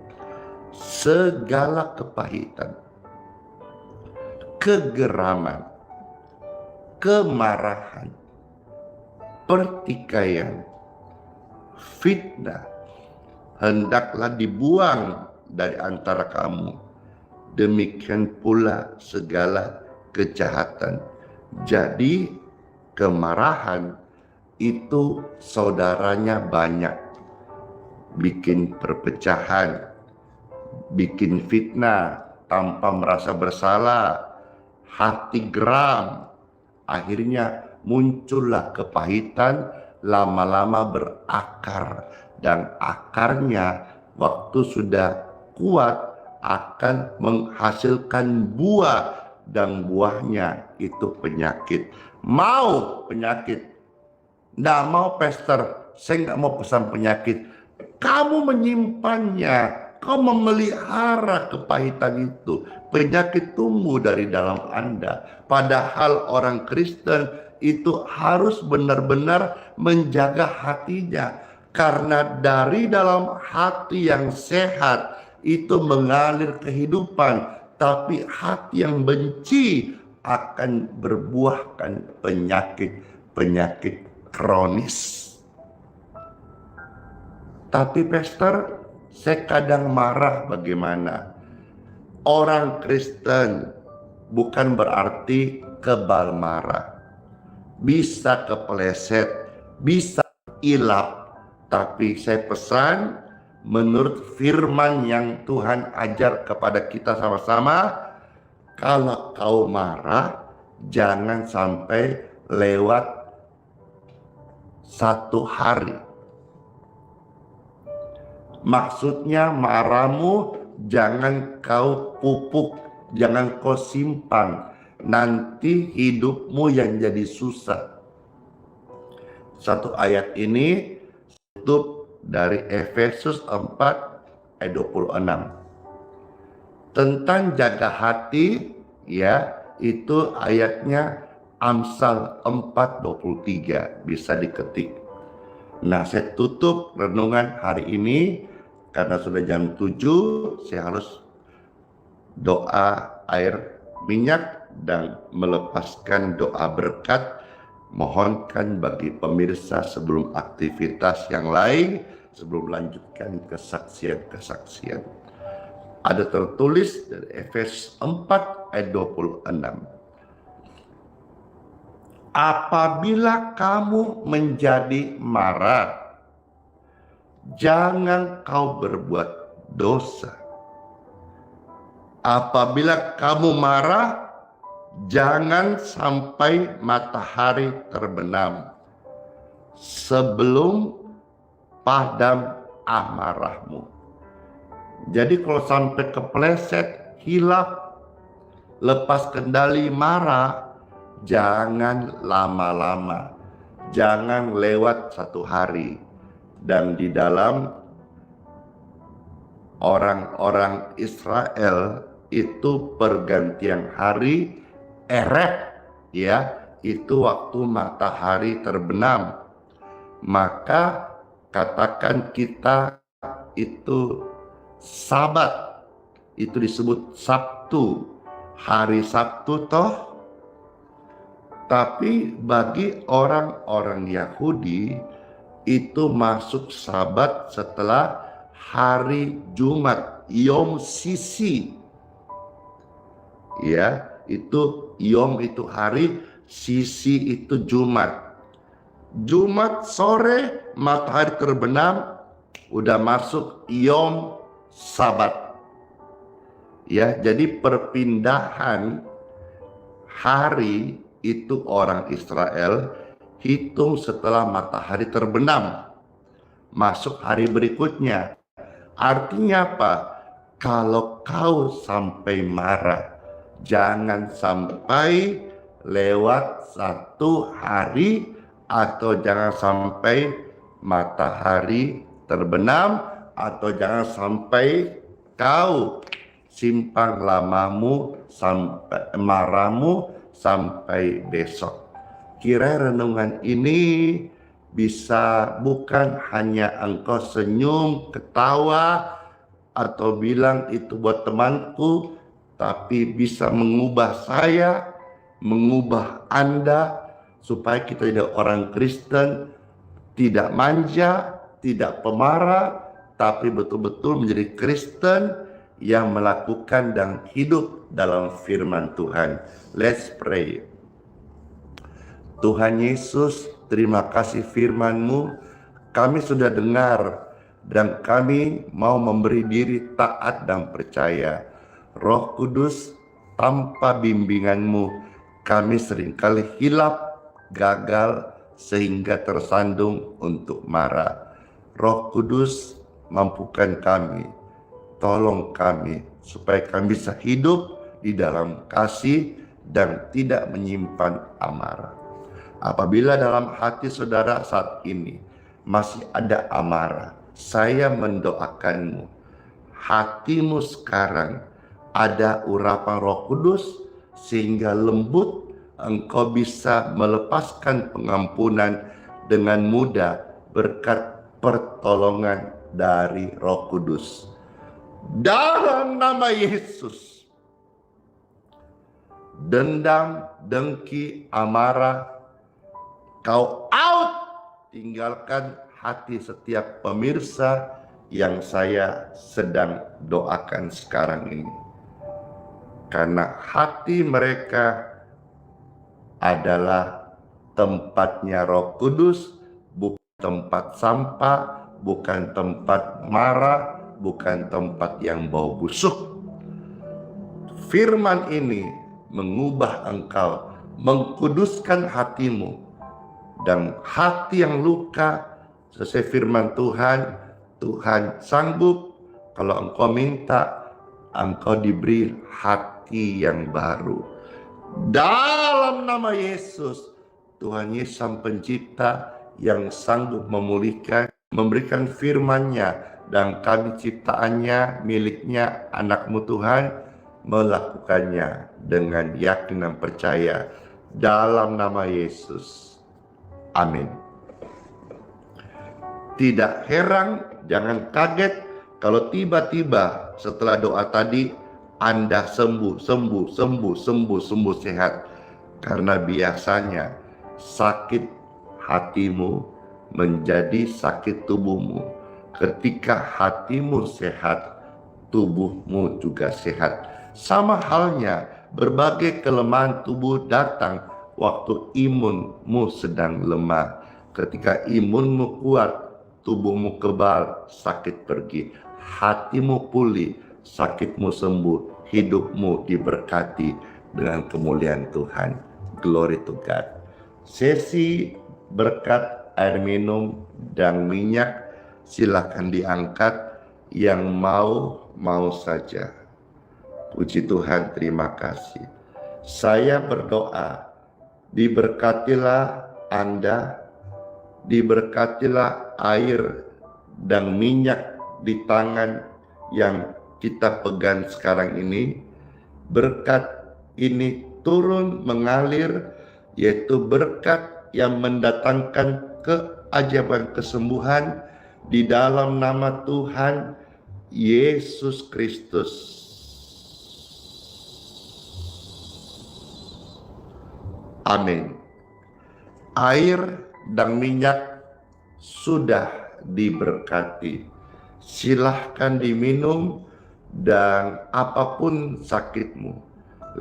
Segala kepahitan, kegeraman, kemarahan, pertikaian, fitnah hendaklah dibuang dari antara kamu. Demikian pula segala kejahatan. Jadi kemarahan itu saudaranya banyak, bikin perpecahan, bikin fitnah tanpa merasa bersalah, hati geram, akhirnya muncullah kepahitan, lama-lama berakar, dan akarnya waktu sudah kuat akan menghasilkan buah, dan buahnya itu penyakit. Mau penyakit? Nggak mau, pastor, saya nggak mau pesan penyakit. Kamu menyimpannya, kau memelihara kepahitan itu, penyakit tumbuh dari dalam Anda. Padahal orang Kristen itu harus benar-benar menjaga hatinya, karena dari dalam hati yang sehat itu mengalir kehidupan, tapi hati yang benci akan berbuahkan penyakit kronis. Tapi pastor, saya kadang marah. Bagaimana? Orang Kristen bukan berarti kebal marah. Bisa kepleset, bisa ilap. Tapi saya pesan, menurut firman yang Tuhan ajar kepada kita sama-sama, kalau kau marah, jangan sampai lewat 1 hari. Maksudnya marahmu jangan kau pupuk, jangan kau simpan. Nanti hidupmu yang jadi susah. Satu ayat ini tutup dari Efesus 4 ayat 26. Tentang jaga hati, ya, itu ayatnya Amsal 4:23, bisa diketik. Nah, saya tutup renungan hari ini karena sudah jam 7, saya harus doa air minyak dan melepaskan doa berkat. Mohonkan bagi pemirsa sebelum aktivitas yang lain, sebelum melanjutkan kesaksian-kesaksian. Ada tertulis dari Efesus 4 ayat 26. Apabila kamu menjadi marah, jangan kau berbuat dosa. Apabila kamu marah, jangan sampai matahari terbenam sebelum padam amarahmu. Jadi kalau sampai kepleset, hilaf, lepas kendali marah, jangan lama-lama, jangan lewat 1 hari. Dan di dalam orang-orang Israel itu pergantian hari Ereb, ya, itu waktu matahari terbenam. Maka katakan kita itu Sabat, itu disebut Sabtu, hari Sabtu toh. Tapi bagi orang-orang Yahudi itu masuk Sabat setelah hari Jumat, Yom Sisi. Ya, itu Yom itu hari, Sisi itu Jumat. Jumat sore matahari terbenam, udah masuk Yom Sabat. Ya, jadi perpindahan hari itu orang Israel hitung setelah matahari terbenam, masuk hari berikutnya. Artinya apa? Kalau kau sampai marah, jangan sampai lewat 1 hari, atau jangan sampai matahari terbenam, atau jangan sampai kau simpan lamamu sampai marahmu sampai besok. Kira renungan ini bisa bukan hanya engkau senyum, ketawa, atau bilang itu buat temanku, tapi bisa mengubah saya, mengubah Anda, supaya kita jadi orang Kristen, tidak manja, tidak pemarah, tapi betul-betul menjadi Kristen yang melakukan dan hidup dalam firman Tuhan. Let's pray. Tuhan Yesus, terima kasih firman-Mu. Kami sudah dengar dan kami mau memberi diri taat dan percaya. Roh Kudus, tanpa bimbingan-Mu, kami seringkali hilaf, gagal, sehingga tersandung untuk marah. Roh Kudus, mampukan kami, tolong kami, supaya kami bisa hidup di dalam kasih dan tidak menyimpan amarah. Apabila dalam hati saudara saat ini masih ada amarah, saya mendoakanmu, hatimu sekarang ada urapan Roh Kudus, sehingga lembut engkau bisa melepaskan pengampunan dengan mudah berkat pertolongan dari Roh Kudus. Dalam nama Yesus, dendam, dengki, amarah, kau out, tinggalkan hati setiap pemirsa yang saya sedang doakan sekarang ini. Karena hati mereka adalah tempatnya Roh Kudus, bukan tempat sampah, bukan tempat marah, bukan tempat yang bau busuk. Firman ini mengubah engkau, mengkuduskan hatimu, dan hati yang luka sesuai firman Tuhan, Tuhan sanggup kalau engkau minta, engkau diberi hati yang baru. Dalam nama Yesus, Tuhan Yesus Sang Pencipta yang sanggup memulihkan, memberikan firman-Nya, dan kami ciptaannya, miliknya, anak-Mu Tuhan, melakukannya dengan yakin dan percaya dalam nama Yesus. Amin. Tidak heran, jangan kaget kalau tiba-tiba setelah doa tadi Anda sembuh sehat. Karena biasanya sakit hatimu menjadi sakit tubuhmu. Ketika hatimu sehat, tubuhmu juga sehat. Sama halnya berbagai kelemahan tubuh datang waktu imunmu sedang lemah. Ketika imunmu kuat, tubuhmu kebal, sakit pergi. Hatimu pulih, sakitmu sembuh, hidupmu diberkati dengan kemuliaan Tuhan. Glory to God. Sesi berkat air minum dan minyak silakan diangkat, yang mau saja. Puji Tuhan, terima kasih. Saya berdoa, diberkatilah Anda, diberkatilah air dan minyak di tangan yang kita pegang sekarang ini. Berkat ini turun mengalir, yaitu berkat yang mendatangkan keajaiban kesembuhan di dalam nama Tuhan Yesus Kristus. Amin. Air dan minyak sudah diberkati. Silahkan diminum, dan apapun sakitmu,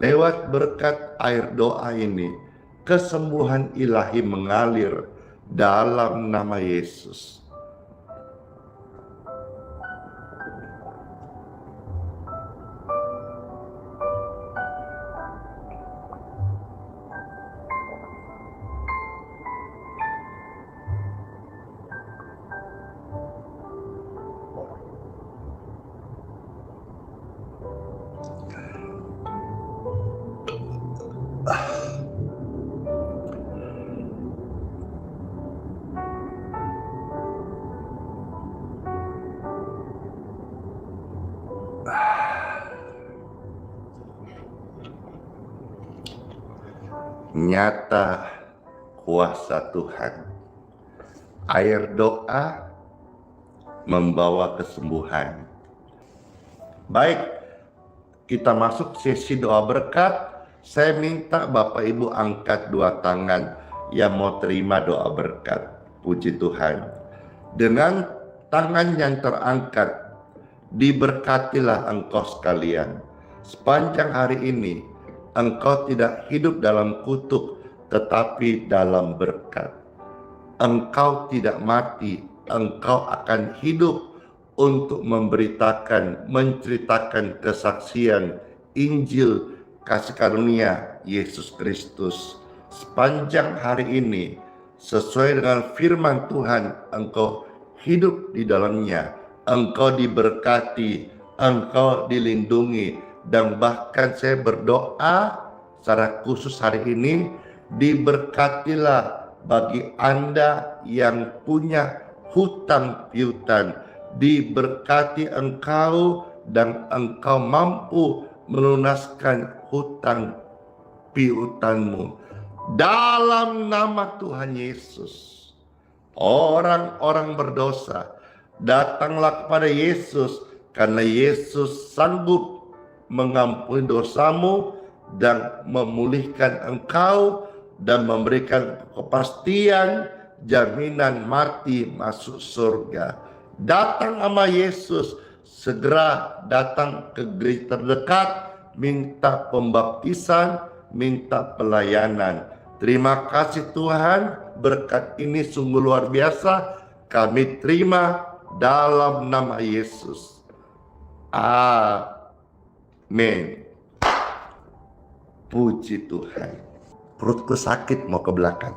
lewat berkat air doa ini, kesembuhan ilahi mengalir dalam nama Yesus. Nyata kuasa Tuhan. Air doa membawa kesembuhan. Baik, kita masuk sesi doa berkat. Saya minta Bapak Ibu angkat dua tangan yang mau terima doa berkat. Puji Tuhan. Dengan tangan yang terangkat, diberkatilah engkau sekalian. Sepanjang hari ini, engkau tidak hidup dalam kutuk, tetapi dalam berkat. Engkau tidak mati, engkau akan hidup untuk memberitakan, menceritakan kesaksian Injil kasih karunia Yesus Kristus. Sepanjang hari ini, sesuai dengan firman Tuhan, engkau hidup di dalamnya, engkau diberkati, engkau dilindungi. Dan bahkan saya berdoa secara khusus hari ini, diberkatilah bagi Anda yang punya hutang piutang. Diberkati engkau dan engkau mampu melunaskan hutang piutangmu. Dalam nama Tuhan Yesus, orang-orang berdosa, datanglah kepada Yesus, karena Yesus sanggup mengampuni dosamu dan memulihkan engkau dan memberikan kepastian jaminan mati masuk surga. Datang sama Yesus, segera datang ke gereja terdekat, minta pembaptisan, minta pelayanan. Terima kasih Tuhan, berkat ini sungguh luar biasa. Kami terima dalam nama Yesus. Amin. Puji Tuhan. Perutku sakit mau ke belakang.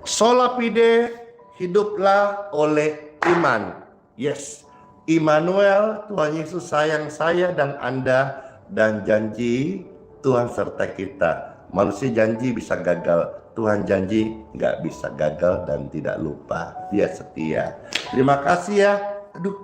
Sola fide, hiduplah oleh iman. Yes, Immanuel, Tuhan Yesus sayang saya dan Anda, dan janji Tuhan serta kita. Manusia janji bisa gagal, Tuhan janji nggak bisa gagal dan tidak lupa. Dia setia. Terima kasih ya. Aduh,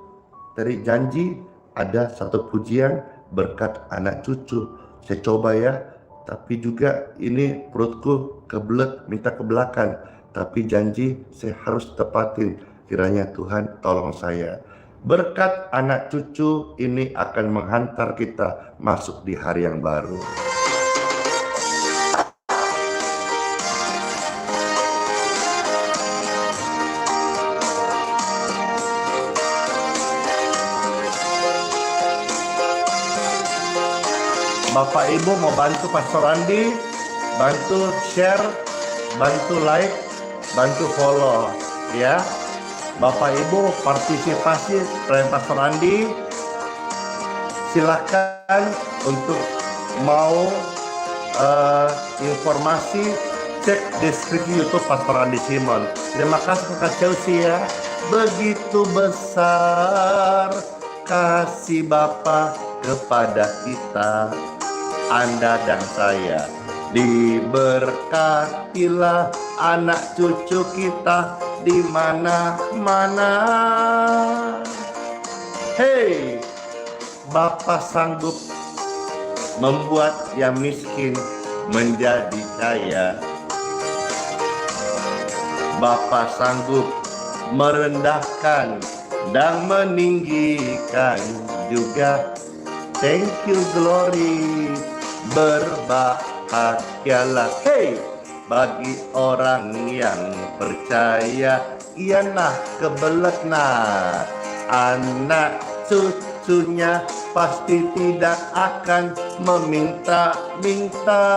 dari janji ada satu pujian berkat anak cucu. Saya coba ya. Tapi juga ini perutku kebelet, minta ke belakang. Tapi janji saya harus tepatin. Kiranya Tuhan tolong saya. Berkat anak cucu ini akan menghantar kita masuk di hari yang baru. Bapak Ibu mau bantu Pastor Andi, bantu share, bantu like, bantu follow ya. Bapak Ibu partisipasi dengan Pastor Andi, silakan untuk mau informasi, cek deskripsi YouTube Pastor Andi Simon. Terima kasih Kakak Chelsea ya. Begitu besar kasih Bapa kepada kita, Anda dan saya. Diberkatilah anak cucu kita di mana-mana. Hei, Bapa sanggup membuat yang miskin menjadi kaya. Bapa sanggup merendahkan dan meninggikan juga. Thank you, glory. Berbahagialah, hey, bagi orang yang percaya. Iyalah kebelet nah, anak cucunya pasti tidak akan meminta-minta,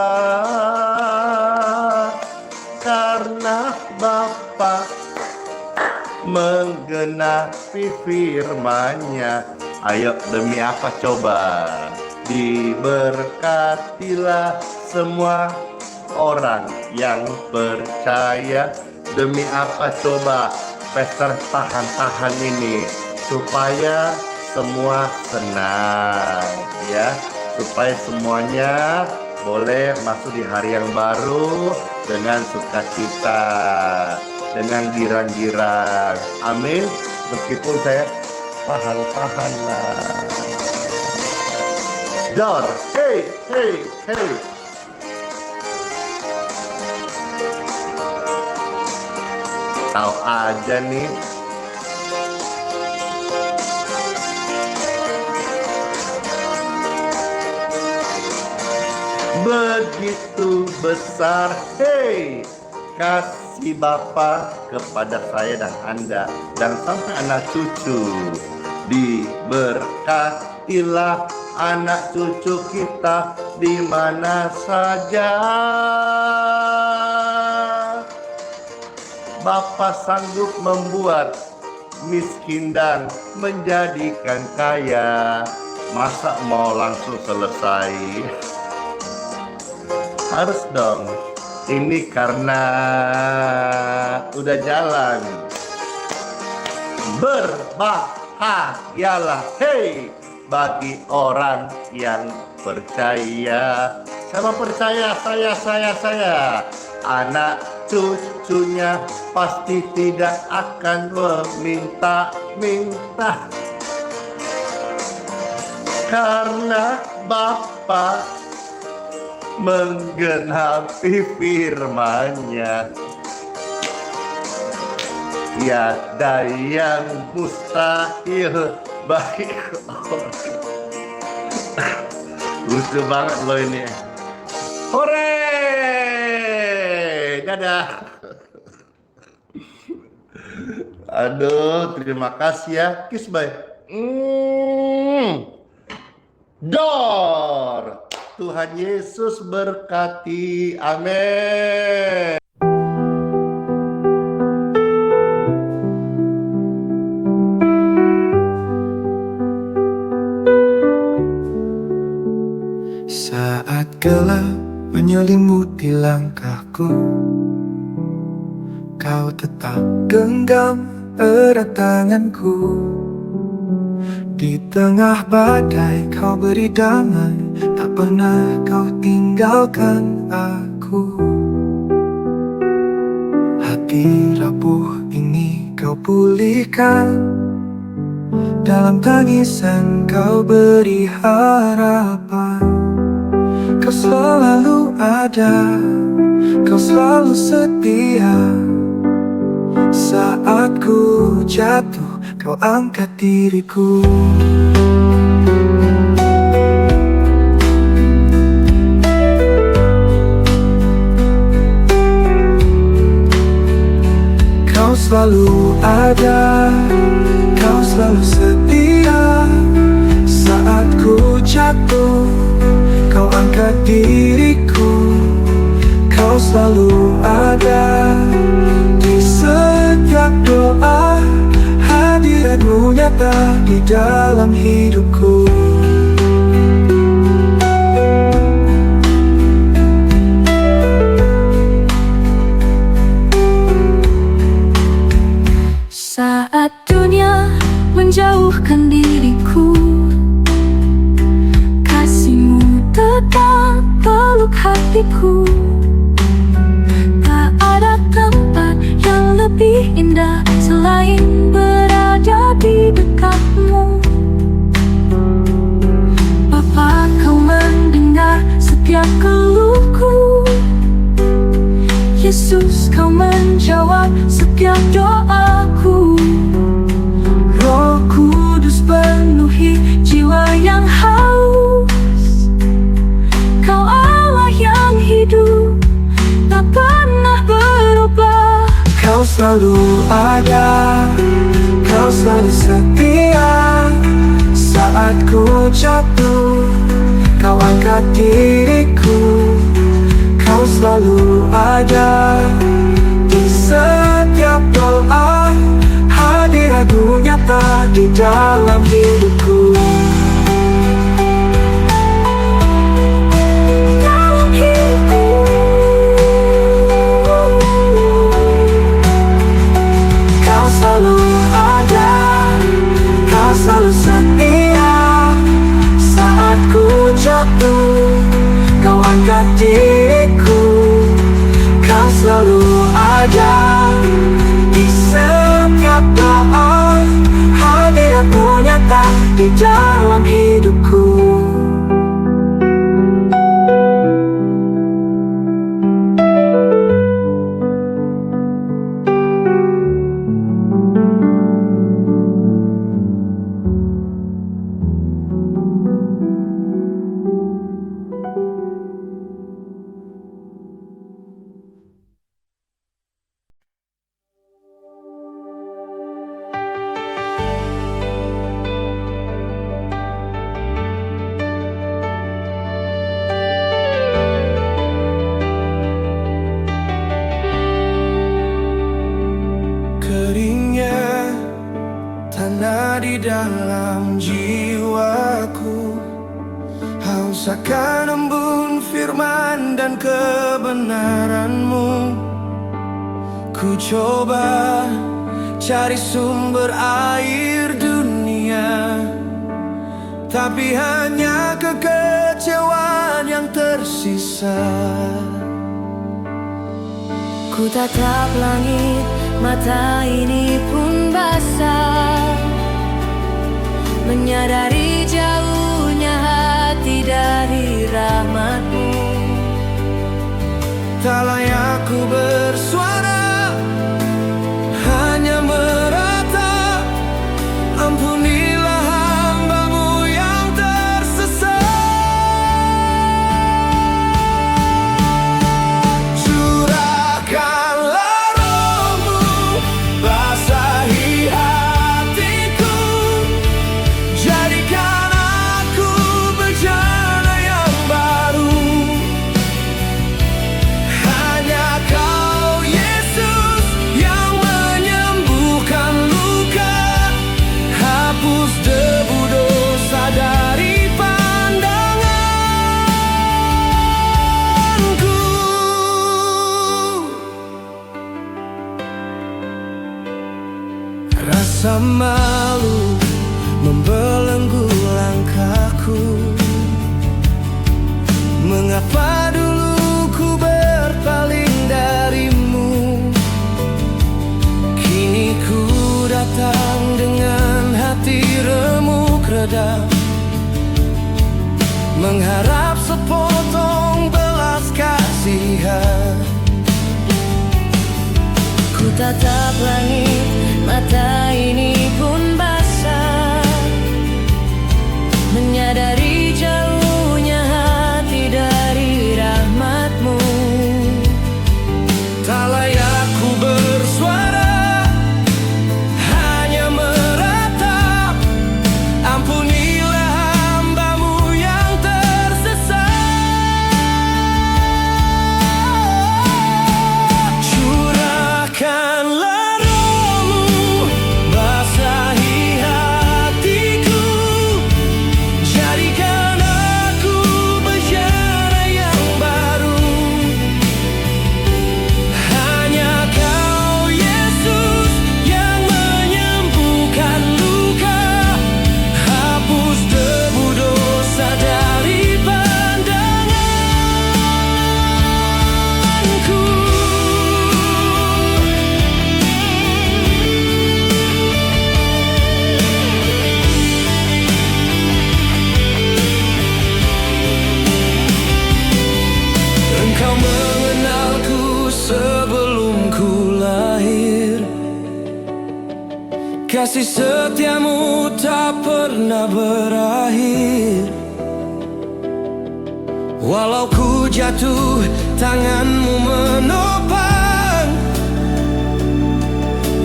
karena Bapa menggenapi firman-Nya. Ayo, demi apa coba? Diberkatilah semua orang yang percaya. Demi apa coba? Pastor tahan-tahan ini supaya semua senang ya, supaya semuanya boleh masuk di hari yang baru dengan sukacita, dengan girang-girang. Amin. Meskipun saya tahan-tahan lah. Dor, hey, hey, hey. Tahu aja nih. Begitu besar, hey, kasih Bapa kepada saya dan Anda dan sampai anak cucu. Diberkatilah anak cucu kita di mana saja. Bapa sanggup membuat miskin dan menjadikan kaya. Masa mau langsung selesai? Harus dong. Ini karena udah jalan. Berbahagialah, hei, bagi orang yang percaya. Siapa percaya? Saya. Anak cucunya pasti tidak akan meminta-minta, karena Bapa menggenapi firman-Nya. Tiada yang mustahil bagi orang. Lucu banget loh ini. Hore! Dadah. Aduh, terima kasih ya. Kiss bye. Dor. Tuhan Yesus berkati. Amin. Saat gelap menyelimuti langkahku, kau tetap genggam erat tanganku. Di tengah badai kau beri damai, tak pernah kau tinggalkan aku. Hati rapuh ini kau pulihkan, dalam tangisan kau beri harapan. Kau selalu ada, kau selalu setia. Saat ku jatuh, kau angkat diriku. Kau selalu ada, kau selalu setia. Saat ku jatuh, kau angkat diriku. Kau selalu ada di setiap doa. Hadiratmu nyata di dalam hidupku. Saat dunia menjauhkan diriku, kasih-Mu tetap peluk hatiku. Tak ada tempat yang lebih indah selain berada di dekat-Mu. Bapa, Kau mendengar setiap keluhku. Yesus, Kau menjawab setiap doaku. Roh Kudus penuhi jiwa yang haus. Kau Allah yang hidup, tak pernah berubah. Kau selalu ada, kau selalu setia. Saat ku jatuh, kau angkat diriku. Kau selalu ada di setiap doa. Hadirat-Mu nyata di dalam hidupku. Dalam hidupku. Kau selalu ada, kau selalu setia. Saat ku jatuh, kau angkat diriku. Kau selalu ada di setiap doa. Hadirat-Mu nyata di dalam hidupku. Keringnya tanah di dalam jiwaku, haus akan embun firman dan kebenaran-Mu. Ku coba cari sumber air dunia, tapi hanya kekecewaan yang tersisa. Ku tatap langit, mata ini pun basah, menyadari jauhnya hati dari rahmat-Mu. Tak layak ku bersuara, hanya merata. Ampunilah hamba-Mu yang tersesat. Curahkanlah Roh-Mu Rasa malu membelenggu langkahku. Mengapa dulu ku berpaling darimu? Kini ku datang dengan hati remuk redam, mengharap sepotong belas kasihan. Ku tatap langit, mata ini pun basah, menyadari jauhnya hati dari rahmatmu. Tak layak ku bersuara, hanya meratap. Ampunilah hamba-Mu yang tersesat. Curahkanlah Roh-Mu, basahi hatiku. Jadikan aku bejana yang baru. Hanya Kau Yesus yang menyembuhkan luka. Hapus debu dosa dari pandanganku. Engkau mengenalku sebelum ku lahir. Kasih setiamu tak pernah berakhir. Walau ku jatuh, tanganmu menopang.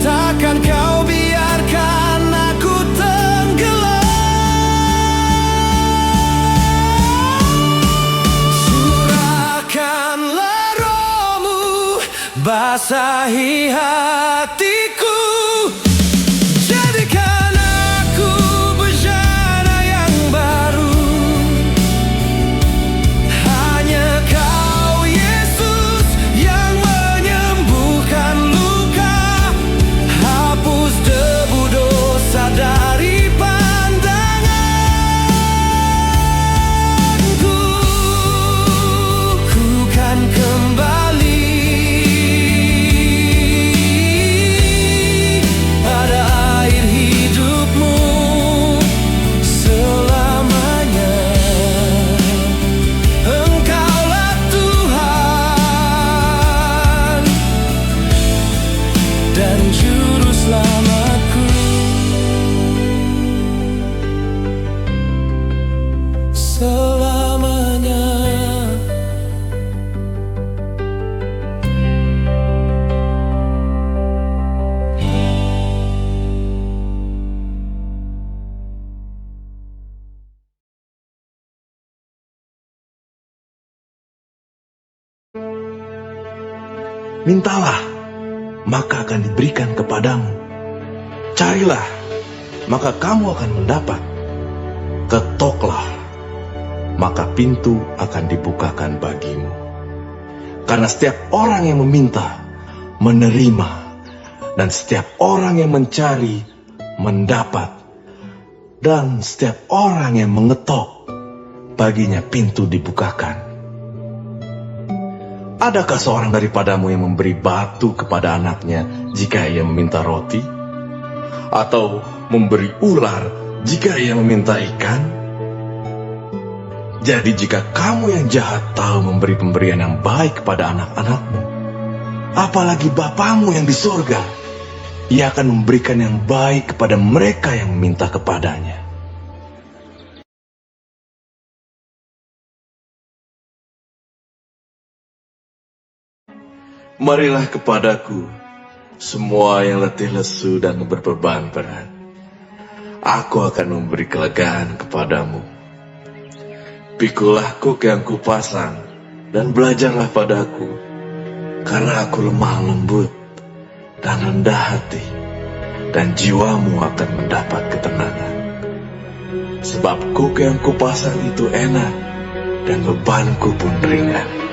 Takkan Kau biarkan aku tenggelam. Curahkanlah Roh-Mu, basahi hatiku. Jadikan aku bejana yang baru. Hanya Kau Yesus yang menyembuhkan luka. Hapus debu dosa dari pandanganku. Ku kan kembali pada air hidupmu selamanya. Engkaulah Tuhan dan Juru Selamatku selamanya. Mintalah, maka akan diberikan kepadamu. Carilah, maka kamu akan mendapat. Ketoklah, maka pintu akan dibukakan bagimu. Karena setiap orang yang meminta, menerima, dan setiap orang yang mencari, mendapat. Dan setiap orang yang mengetok, baginya pintu dibukakan. Adakah seorang daripadamu yang memberi batu kepada anaknya jika ia meminta roti? Atau memberi ular jika ia meminta ikan? Jadi jika kamu yang jahat tahu memberi pemberian yang baik kepada anak-anakmu, apalagi Bapamu yang di surga, Ia akan memberikan yang baik kepada mereka yang meminta kepadanya. Marilah kepadaku, semua yang letih lesu dan berbeban berat. Aku akan memberi kelegaan kepadamu. Pikulah kuk yang kupasang, dan belajarlah padaku, karena aku lemah lembut dan rendah hati, dan jiwamu akan mendapat ketenangan. Sebab kuk yang kupasang itu enak, dan bebanku pun ringan.